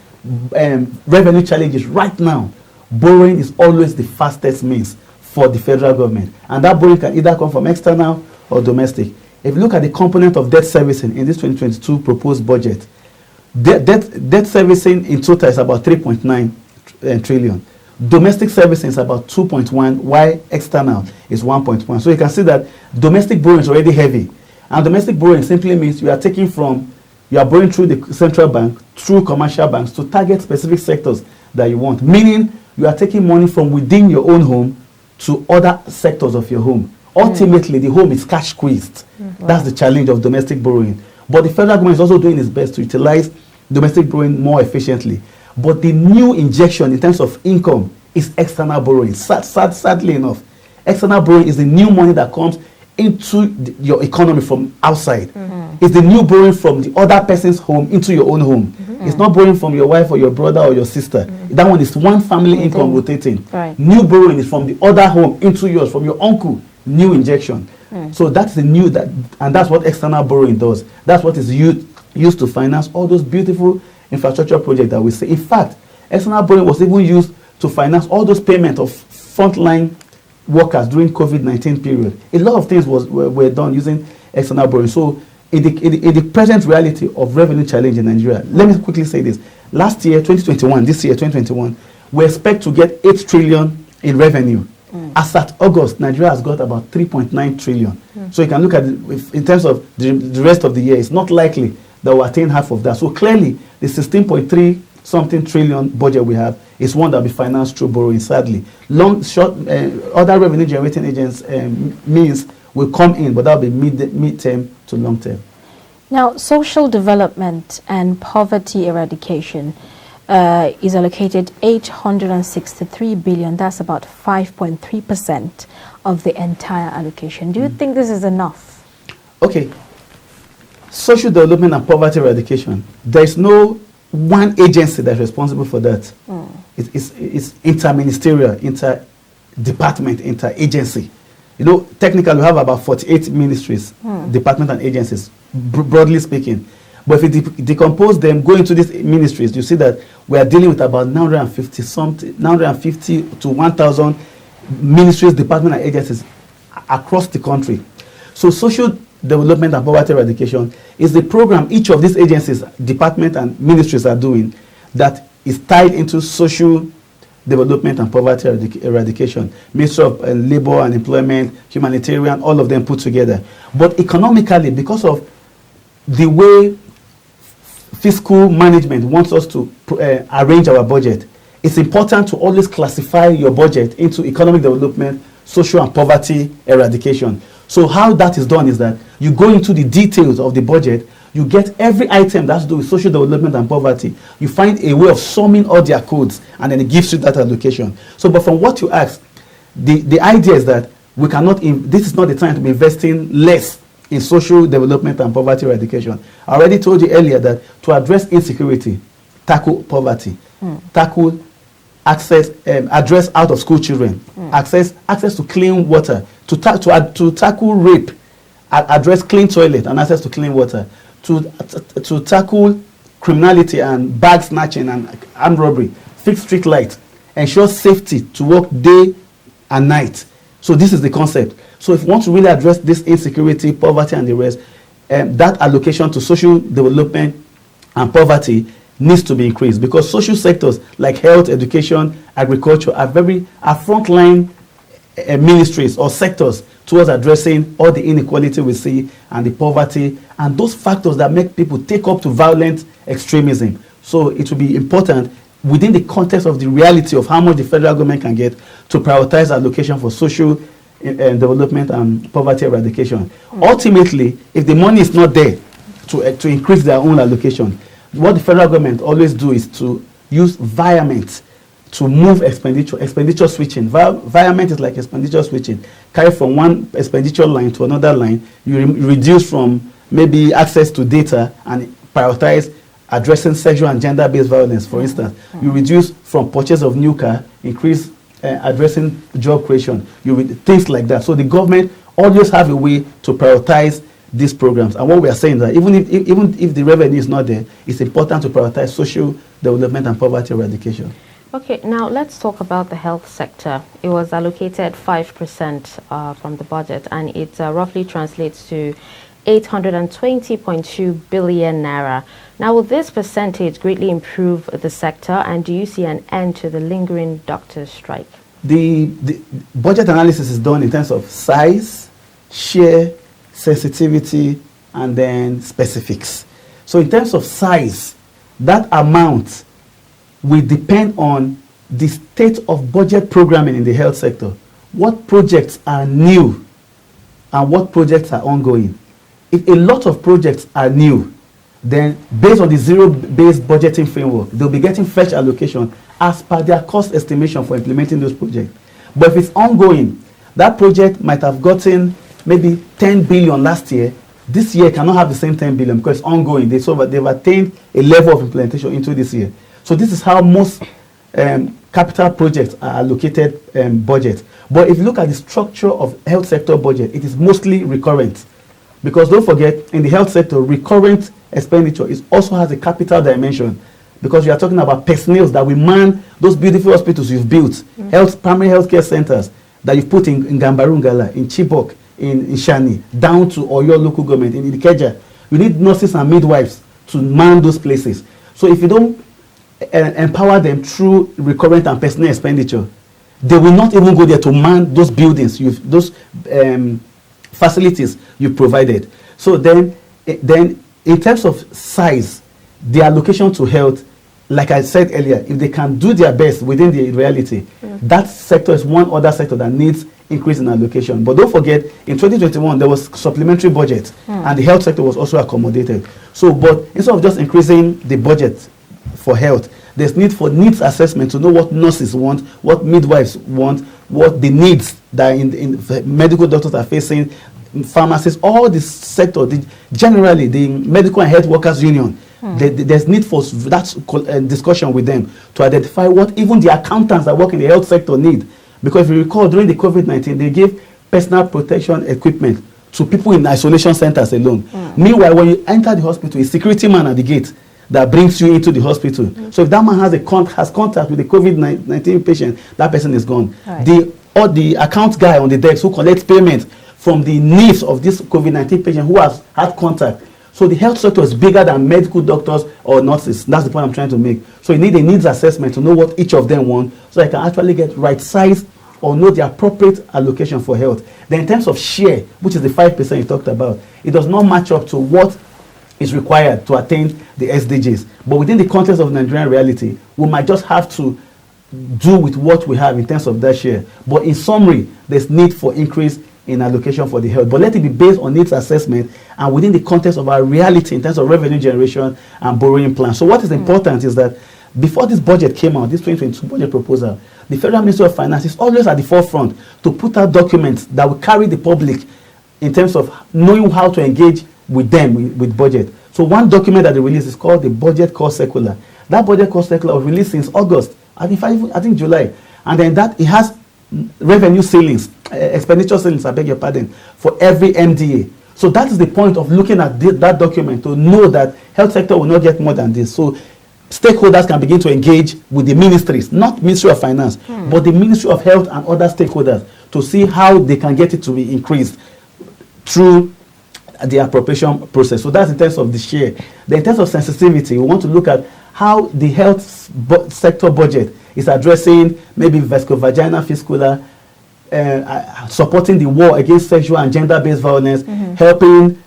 revenue challenges right now, borrowing is always the fastest means for the federal government. And that borrowing can either come from external or domestic. If you look at the component of debt servicing in this 2022 proposed budget, debt servicing in total is about 3.9 trillion. Domestic servicing is about 2.1, while external is 1.1. So you can see that domestic borrowing is already heavy. And domestic borrowing simply means you are taking from, you are borrowing through the central bank, through commercial banks to target specific sectors that you want. Meaning you are taking money from within your own home to other sectors of your home. Ultimately, the home is cash squeezed. That's the challenge of domestic borrowing. But the federal government is also doing its best to utilize domestic borrowing more efficiently. But the new injection in terms of income is external borrowing. Sadly enough, external borrowing is the new money that comes into your economy from outside. It's the new borrowing from the other person's home into your own home. It's not borrowing from your wife or your brother or your sister. That one is one family income rotating. New borrowing is from the other home into yours, from your uncle. New injection. So that's the new, and that's what external borrowing does. That's what is used to finance all those beautiful infrastructure projects that we see. In fact, external borrowing was even used to finance all those payments of frontline workers during COVID-19 period. A lot of things were done using external borrowing. So in the present reality of revenue challenge in Nigeria, let me quickly say this. Last year, 2021, this year, 2021, we expect to get 8 trillion in revenue. As at August, Nigeria has got about 3.9 trillion. So you can look at it in terms of the rest of the year. It's not likely that we'll attain half of that. So clearly, the 16.3 something trillion budget we have is one that will be financed through borrowing, sadly. Other revenue generating agents means will come in, but that will be mid-term to long-term. Now, social development and poverty eradication is allocated 863 billion. That's about 5.3% of the entire allocation. Do you think this is enough? Okay. Social development and poverty eradication, there is no one agency that's responsible for that. It's interministerial, inter-department, inter-agency. You know, technically we have about 48 ministries, departments and agencies, broadly speaking. But if you decompose them, go into these ministries, you see that we are dealing with about 950 to 1,000 ministries, departments, and agencies across the country. So social development and poverty eradication is the program each of these agencies, departments, and ministries are doing that is tied into social development and poverty eradication. Ministry of Labor and Employment, humanitarian, all of them put together. But economically, because of the way fiscal management wants us to arrange our budget, it's important to always classify your budget into economic development, social and poverty eradication. So how that is done is that you go into the details of the budget, you get every item that's to do with social development and poverty, you find a way of summing all their codes, and then it gives you that allocation. So, but from what you asked, the idea is that we cannot, this is not the time to be investing less in social development and poverty eradication. I already told you earlier that to address insecurity, tackle poverty, tackle access, address out of school children, access to clean water, to tackle rape, address clean toilet and access to clean water, to tackle criminality and bag snatching and armed robbery, fix street lights, ensure safety to work day and night. So this is the concept. So if you want to really address this insecurity, poverty, and the rest, that allocation to social development and poverty needs to be increased, because social sectors like health, education, agriculture are frontline ministries or sectors towards addressing all the inequality we see and the poverty and those factors that make people take up to violent extremism. So it will be important within the context of the reality of how much the federal government can get to prioritize allocation for social development and poverty eradication. Ultimately, if the money is not there to increase their own allocation, what the federal government always do is to use environment to move expenditure switching. Environment is like expenditure switching. Carry from one expenditure line to another line. You reduce from maybe access to data and prioritize addressing sexual and gender-based violence, for instance. You reduce from purchase of new car, increase addressing job creation, things like that. So the government always have a way to prioritize these programs. And what we are saying is that even if the revenue is not there, it's important to prioritize social development and poverty eradication. Okay, now let's talk about the health sector. It was allocated 5% from the budget, and it roughly translates to 820.2 billion naira. Now, will this percentage greatly improve the sector, and do you see an end to the lingering doctors' strike? The budget analysis is done in terms of size, share, sensitivity, and then specifics. So in terms of size, that amount will depend on the state of budget programming in the health sector. What projects are new and what projects are ongoing. If a lot of projects are new, then based on the zero-based budgeting framework, they'll be getting fresh allocation as per their cost estimation for implementing those projects. But if it's ongoing, that project might have gotten maybe 10 billion last year. This year cannot have the same 10 billion because it's ongoing. They've attained a level of implementation into this year. So this is how most capital projects are allocated budget. But if you look at the structure of health sector budget, it is mostly recurrent. Because don't forget, in the health sector, recurrent expenditure also has a capital dimension. Because we are talking about personnel that will man those beautiful hospitals you've built, primary healthcare centers that you've put in Gambarungala, in Chibok, in Shani, down to Oyo local government, in Ikeja. You need nurses and midwives to man those places. So if you don't empower them through recurrent and personal expenditure, they will not even go there to man those buildings, those facilities you provided. So then in terms of size, the allocation to health, like I said earlier, if they can do their best within the reality, that sector is one other sector that needs increase in allocation. But don't forget, in 2021, there was supplementary budget, and the health sector was also accommodated. So, but instead of just increasing the budget for health, there's need for needs assessment to know what nurses want, what midwives want, what the needs that in medical doctors are facing, pharmacists, all this sector, generally the medical and health workers union, there's need for that discussion with them to identify what even the accountants that work in the health sector need. Because if you recall, during the COVID-19, they gave personal protection equipment to people in isolation centers alone. Meanwhile, when you enter the hospital, a security man at the gate that brings you into the hospital. So if that man has contact with the COVID-19 patient, that person is gone. Right. Or the account guy on the desk who collects payment from the needs of this COVID-19 patient who has had contact. So the health sector is bigger than medical doctors or nurses. That's the point I'm trying to make. So you need a needs assessment to know what each of them want, so I can actually get right size or know the appropriate allocation for health. Then in terms of share, which is the 5% you talked about, it does not match up to what is required to attain the SDGs. But within the context of Nigerian reality, we might just have to do with what we have in terms of that share. But in summary, there's need for increase in allocation for the health. But let it be based on needs assessment and within the context of our reality in terms of revenue generation and borrowing plan. So what is important is that before this budget came out, this 2022 budget proposal, the Federal Ministry of Finance is always at the forefront to put out documents that will carry the public in terms of knowing how to engage with them with budget. So one document that they released is called the Budget Cost Circular. That Budget Cost Circular was released since August, I think July. And then that it has revenue ceilings, expenditure ceilings, I beg your pardon, for every MDA. So that is the point of looking at that document, to know that health sector will not get more than this. So stakeholders can begin to engage with the ministries, not Ministry of Finance, but the Ministry of Health and other stakeholders, to see how they can get it to be increased through the appropriation process. So that's in terms of the share. Then in terms of sensitivity, we want to look at how the health sector budget is addressing maybe vesicovaginal fistula, supporting the war against sexual and gender-based violence, helping,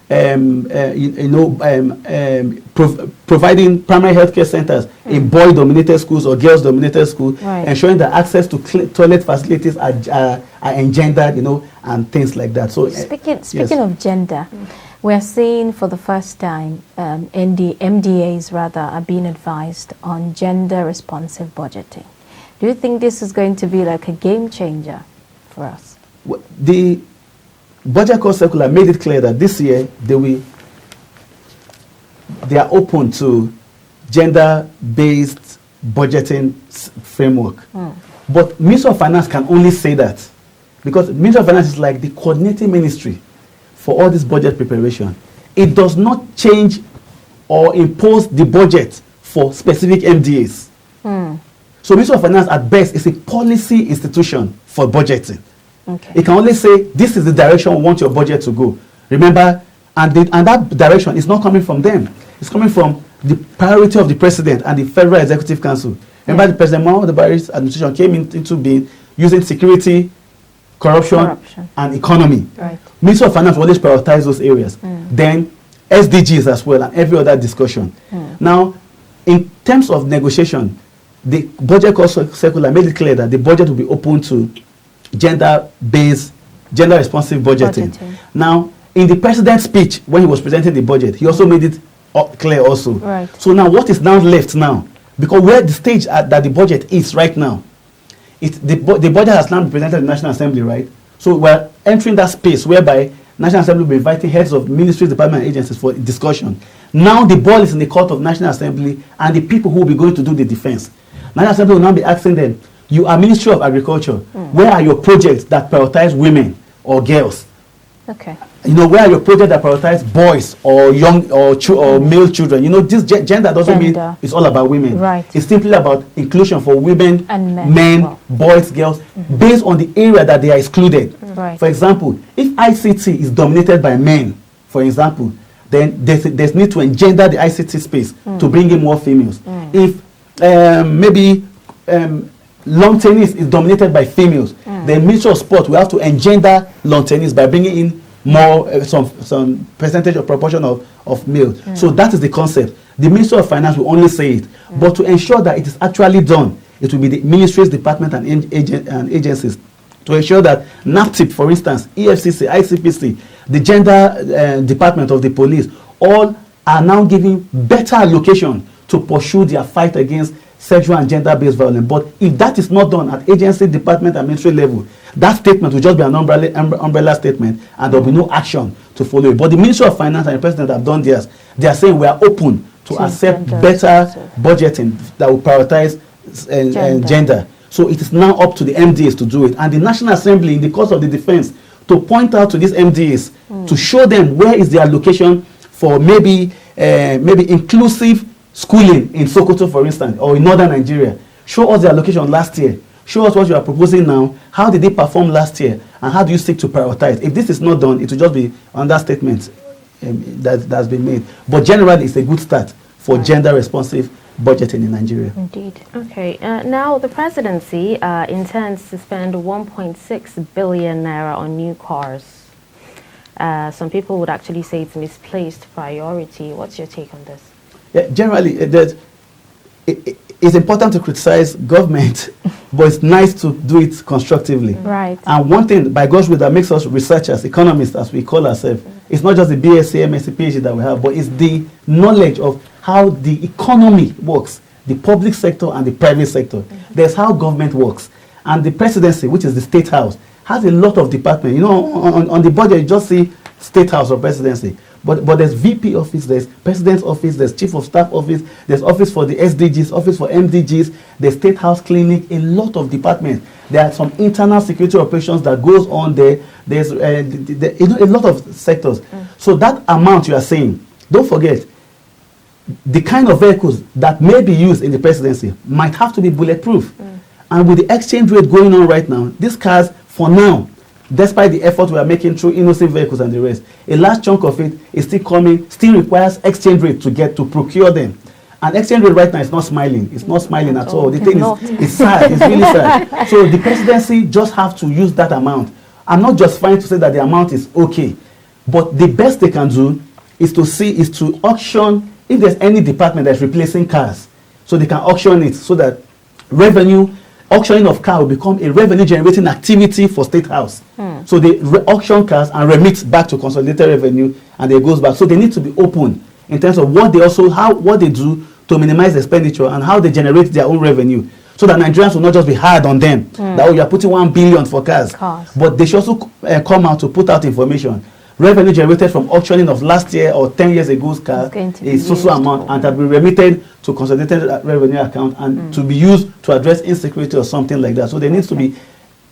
providing primary healthcare centers in boy-dominated schools or girls-dominated schools, ensuring that access to toilet facilities are engendered, and things like that. So, speaking of gender, we're seeing for the first time MDAs are being advised on gender-responsive budgeting. Do you think this is going to be like a game changer for us? The budget call circular made it clear that this year they are open to gender-based budgeting framework. But Ministry of Finance can only say that because Ministry of Finance is like the coordinating ministry for all this budget preparation. It does not change or impose the budget for specific MDAs. So Ministry of Finance at best is a policy institution for budgeting. It can only say this is the direction we want your budget to go. Remember, and that direction is not coming from them. It's coming from the priority of the president and the Federal Executive Council. Remember, the President Muhammadu Buhari's administration came into being using security, corruption, and economy. Ministry of Finance will always prioritize those areas. Then SDGs as well and every other discussion. Now, in terms of negotiation, the budget call circular made it clear that the budget will be open to gender-based, gender-responsive budgeting. Now, in the president's speech when he was presenting the budget, he also made it clear also. So now, what is now left now? Because where the stage that the budget is right now, the budget has now been presented to the National Assembly, right? So we're entering that space whereby National Assembly will be inviting heads of ministries, departments, and agencies for discussion. Now the ball is in the court of National Assembly and the people who will be going to do the defense. National Assembly will now be asking them, you are Ministry of Agriculture, where are your projects that prioritize women or girls? Where are your projects that prioritize boys or young or male children? This gender doesn't mean it's all about women. It's simply about inclusion for women, and men, boys, girls, based on the area that they are excluded. For example, if ICT is dominated by men, for example, then there's need to engender the ICT space to bring in more females. If maybe lawn tennis is dominated by females, the Ministry of Sport will have to engender lawn tennis by bringing in more some percentage or proportion of males. So that is the concept. The Ministry of Finance will only say it, but to ensure that it is actually done, it will be the ministries, departments, and agencies to ensure that NAPTIP, for instance, EFCC, ICPC, the gender department of the police, all are now giving better allocation to pursue their fight against sexual and gender-based violence. But if that is not done at agency, department, and ministry level, that statement will just be an umbrella statement, and there will be no action to follow it. But the Ministry of Finance and the President have done theirs. They are saying we are open to accept better budgeting that will prioritize gender. So it is now up to the MDAs to do it. And the National Assembly, in the course of the defense, to point out to these MDAs, to show them where is the allocation for maybe inclusive schooling in Sokoto, for instance, or in northern Nigeria. Show us the allocation last year. Show us what you are proposing now. How did they perform last year? And how do you seek to prioritize? If this is not done, it will just be understatement that's been made. But generally, it's a good start for gender-responsive budgeting in Nigeria. Indeed. Okay. Now, the presidency intends to spend 1.6 billion naira on new cars. Some people would actually say it's misplaced priority. What's your take on this? Yeah, generally, it's important to criticize government, but it's nice to do it constructively. And one thing, by God's will, that makes us researchers, economists, as we call ourselves, it's not just the BSc, MSc, PhD that we have, but it's the knowledge of how the economy works, the public sector and the private sector. There's how government works. And the presidency, which is the state house, has a lot of departments. On the budget, you just see state house or presidency. But there's VP office, there's president's office, there's chief of staff office, there's office for the SDGs, office for MDGs, there's state house clinic, a lot of departments. There are some internal security operations that goes on there. There's a lot of sectors. So that amount you are saying, don't forget, the kind of vehicles that may be used in the presidency might have to be bulletproof. And with the exchange rate going on right now, these cars, for now, despite the effort we are making through innocent vehicles and the rest, a large chunk of it is still requires exchange rate to procure them. And exchange rate right now is not smiling. It's not smiling at all. The It's thing not. is, it's sad. It's really sad. So the presidency just have to use that amount. I'm not just trying to say that the amount is okay, but the best they can do is to auction if there's any department that's replacing cars, so they can auction it so that auctioning of car will become a revenue generating activity for State House. So they auction cars and remit back to consolidated revenue, and it goes back. So they need to be open in terms of what they do to minimize expenditure and how they generate their own revenue, so that Nigerians will not just be hard on them that you are putting 1 billion for cars. But they should also come out to put out information. Revenue generated from auctioning of last year or 10 years ago's cars is so amount, and that will be remitted to consolidated revenue account and to be used to address insecurity or something like that. So there needs to be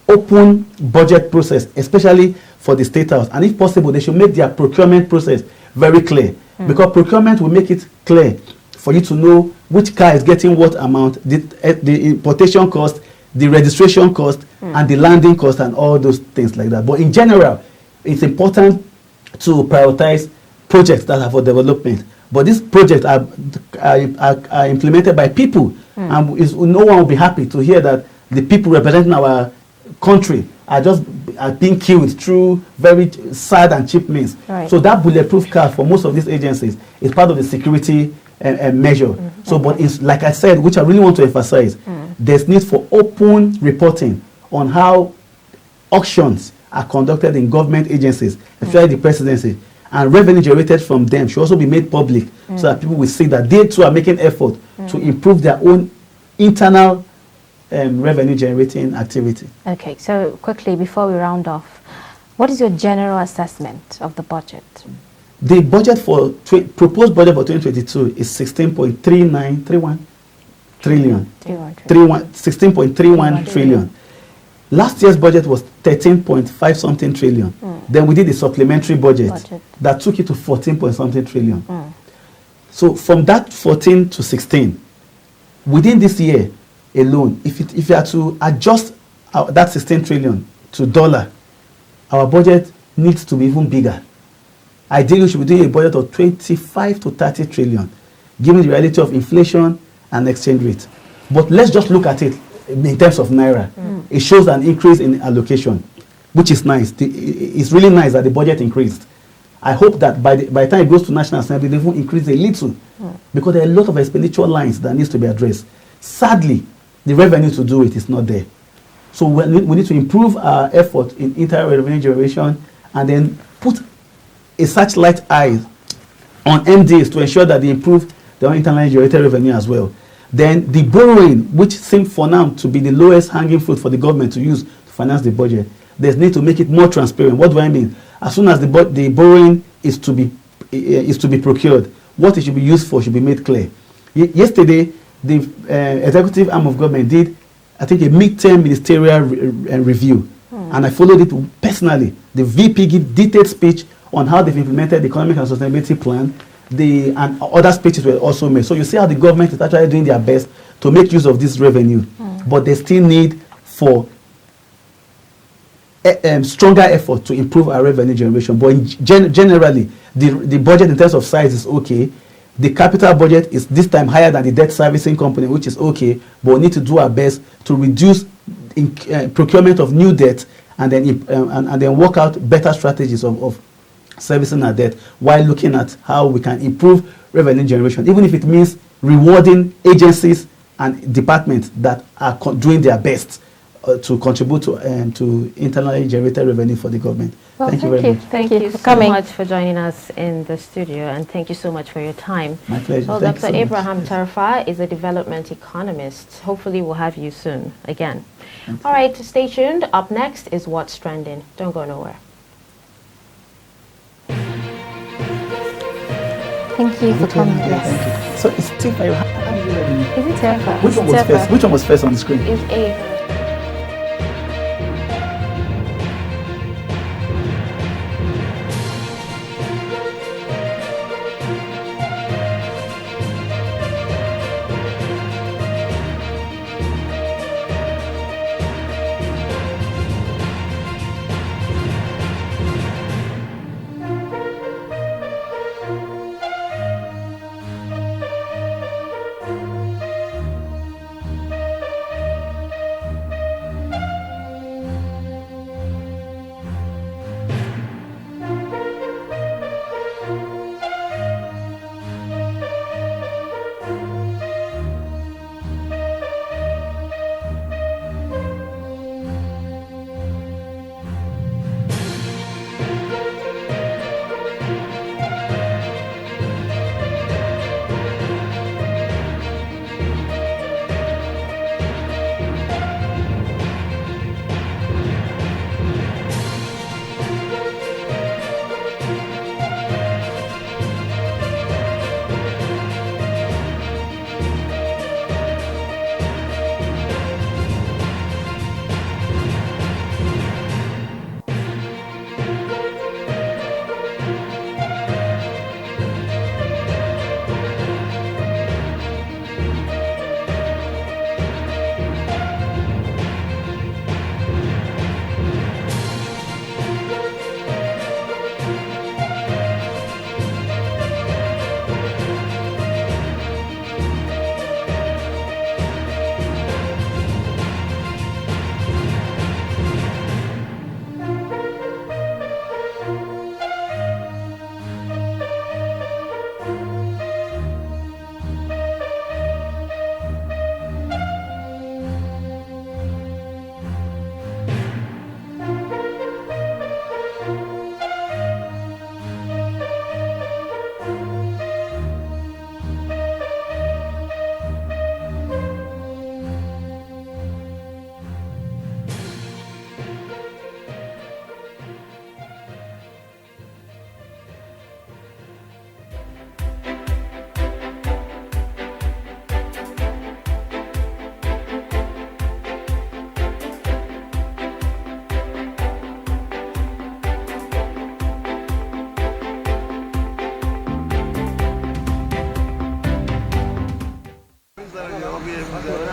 open budget process, especially for the State House, and if possible they should make their procurement process very clear, because procurement will make it clear for you to know which car is getting what amount, the importation cost, the registration cost, and the landing cost, and all those things like that. But in general, it's important to prioritize projects that are for development. But these projects are implemented by people, and no one will be happy to hear that the people representing our country are being killed through very sad and cheap means. Right. So that bulletproof car for most of these agencies is part of the security measure. So, but it's like I said, which I really want to emphasize, there's need for open reporting on how auctions are conducted in government agencies, especially the presidency, and revenue generated from them should also be made public, so that people will see that they too are making effort to improve their own internal revenue generating activity. Okay, so quickly before we round off, what is your general assessment of the budget? The budget for proposed budget for 2022 is 16.31 trillion. 16.31 trillion. Last year's budget was 13.5 something trillion. Then we did a supplementary budget that took it to 14 point something trillion. So from that 14 to 16, within this year alone, if you are to adjust that 16 trillion to dollar, our budget needs to be even bigger. Ideally, we should be doing a budget of 25 to 30 trillion, given the reality of inflation and exchange rate. But let's just look at it in terms of naira. It shows an increase in allocation, which is nice. It's really nice that the budget increased. I hope that by the time it goes to National Assembly, they will increase a little, because there are a lot of expenditure lines that needs to be addressed. Sadly, the revenue to do it is not there. So we need to improve our effort in internal revenue generation, and then put a searchlight eye on MDs to ensure that they improve their internally generated revenue as well. Then the borrowing, which seems for now to be the lowest hanging fruit for the government to use to finance the budget, there's need to make it more transparent. What do I mean? As soon as the borrowing is to be procured, what it should be used for should be made clear. Yesterday, the executive arm of government did, I think, a mid-term ministerial review, and I followed it personally. The VP gave detailed speech on how they've implemented the economic and sustainability plan. And other speeches were also made. So you see how the government is actually doing their best to make use of this revenue, but they still need for stronger effort to improve our revenue generation. But generally, the budget in terms of size is okay. The capital budget is this time higher than the debt servicing company, which is okay, but we need to do our best to reduce procurement of new debt, and then work out better strategies of servicing our debt, while looking at how we can improve revenue generation, even if it means rewarding agencies and departments that are doing their best to contribute to internally generated revenue for the government. Well, thank you very much. Thank you so much for joining us in the studio, and thank you so much for your time. My pleasure. Well, Thank Dr. you so Abraham Tarfa is a development economist. Hopefully we'll have you soon again. All right, stay tuned. Up next is What's Trending. Don't go nowhere. Thank you for coming. Yes. So it's Tifa. Is it Tifa? Which one was first? Which one was first on the screen? It's A.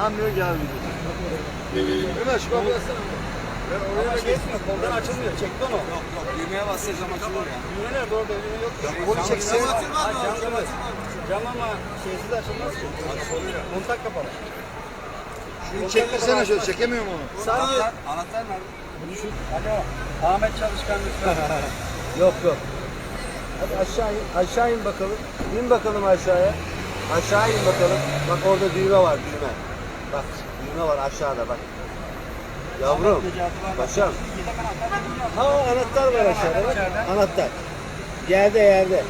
Yanmıyor gel Ömer şu kapıyı açsana. Ama şey etmiyor, koldan açılmıyor. Çekti onu. Yok yok, düğmeye basacağım açılır ya. Düğme nerede orada? Düğme yok. Onu çekse. Cam ama şeysiz açılmaz ki. Kontak kapalı. Şunu çektirsene şöyle, çekemiyorum onu. Anahtar nerede? Düşün. Alo, Ahmet Çalışkan lütfen. Yok yok. Hadi aşağı in bakalım. İn bakalım aşağıya. Aşağı in bakalım. Bak orada düğme var, düğme. Bak düğme var aşağıda bak. Yavrum, paşam. Ha anahtar var aşağıda bak. Anahtar. Yerde.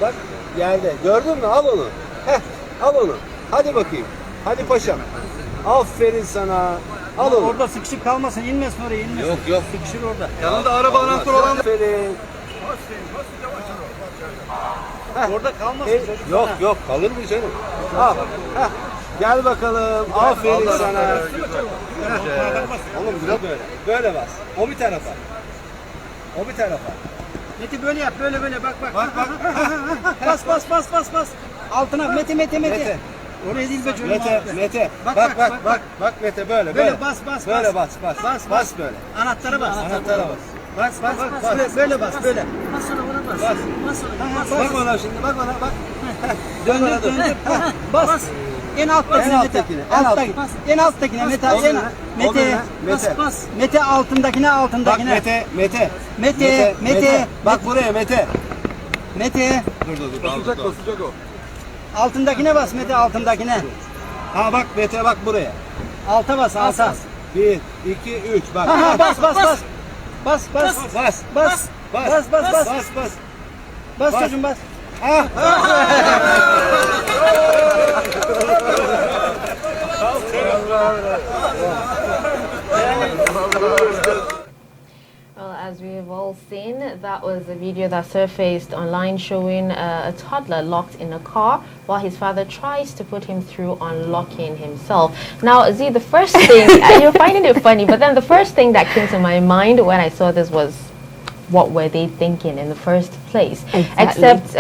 Bak yerde. Gördün mü? Al onu. Heh, al onu. Hadi bakayım. Hadi paşam. Aferin sana. Al onu. Orada sıkışıp kalmasın. İnmesin oraya, inmesin. Yok, sıkışır orada. Yanında araba anahtarı olan. Aferin. Orada kalmasın çocuk. Yok, kalır mı canım? Al. Heh. Gel bakalım. Aferin sana. Oğlum biraz böyle. Böyle bas. O bir tarafa. Mete böyle yap. Böyle bak. Bas. Altına Mete. Oraya değil be çocuğum. Mete. Bak Mete böyle. Böyle bas. Böyle bas. Bas böyle. Anahtara bas. Bas. Böyle bas. Bas ona. Bak ona şimdi. Bak. Döndür. Bas. En alttakine. En alttakine. Mete. Mete altındakine. Bak Mete. Bak buraya Mete. Dur. Basacak o. Altındakine bas Mete, altındakine. Ha bak Mete, bak buraya. Alta bas. 1, 2, 3 bak. Bas. Bas çocuğum bas. Well, as we have all seen, that was a video that surfaced online showing a toddler locked in a car while his father tries to put him through unlocking himself. Now, Z, the first thing, you're finding it funny, but then the first thing that came to my mind when I saw this was, what were they thinking in the first place? Exactly. Except,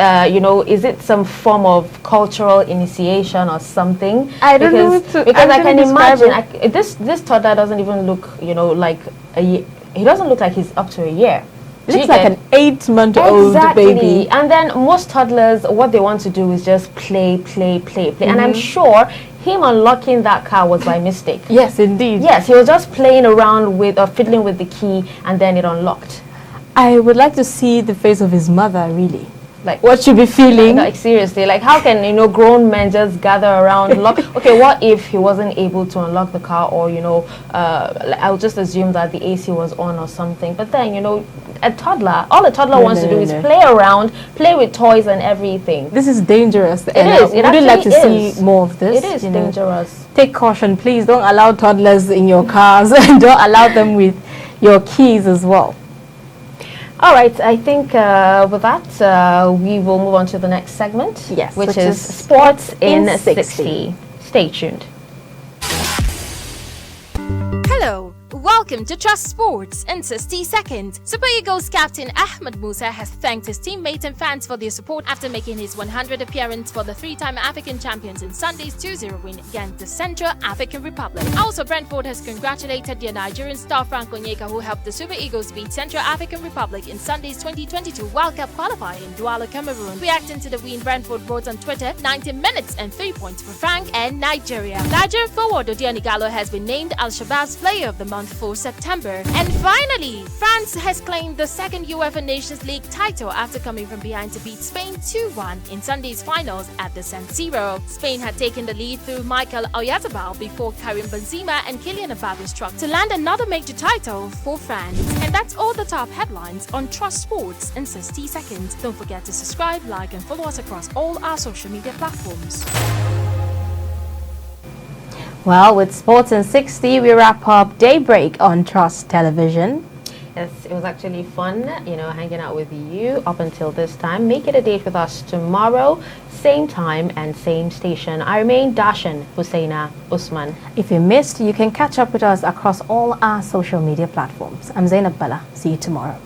is it some form of cultural initiation or something? I don't know because I can imagine, this toddler doesn't even look, like a year. He doesn't look like he's up to a year. He looks like an 8-month-old baby. And then most toddlers, what they want to do is just play. And I'm sure him unlocking that car was by mistake. Yes, indeed. Yes, he was just playing around with or fiddling with the key, and then it unlocked. I would like to see the face of his mother, really. Like, what she'd be feeling. Like, seriously, like, how can, grown men just gather around, okay, what if he wasn't able to unlock the car, or, I'll just assume that the AC was on or something. But then, a toddler, all a toddler wants to do is play around, play with toys and everything. This is dangerous. It is. Would you like to see more of this? It is dangerous. Take caution, please. Don't allow toddlers in your cars. And don't allow them with your keys as well. All right, I think with that, we will move on to the next segment, which is Sports in 60. Stay tuned. Hello, welcome to Trust Sports in 60 seconds. Super Eagles captain Ahmed Musa has thanked his teammates and fans for their support after making his 100th appearance for the three-time African champions in Sunday's 2-0 win against the Central African Republic. Also, Brentford has congratulated their Nigerian star Frank Onyeka, who helped the Super Eagles beat Central African Republic in Sunday's 2022 World Cup qualifier in Douala, Cameroon. Reacting to the win, Brentford wrote on Twitter, 90 minutes and 3 points for Frank and Nigeria. Nigerian forward Odiani Gallo has been named Al-Shabaab's Player of the Month for September. And finally, France has claimed the second UEFA Nations League title after coming from behind to beat Spain 2-1 in Sunday's finals at the San Siro. Spain had taken the lead through Michael Oyarzabal before Karim Benzema and Kylian Mbappe struck to land another major title for France. And that's all the top headlines on Trust Sports in 60 seconds. Don't forget to subscribe, like and follow us across all our social media platforms. Well, with Sports in 60, we wrap up Daybreak on Trust Television. Yes, it was actually fun, hanging out with you up until this time. Make it a date with us tomorrow, same time and same station. I remain Dashan Husseina Usman. If you missed, you can catch up with us across all our social media platforms. I'm Zainab Bala. See you tomorrow.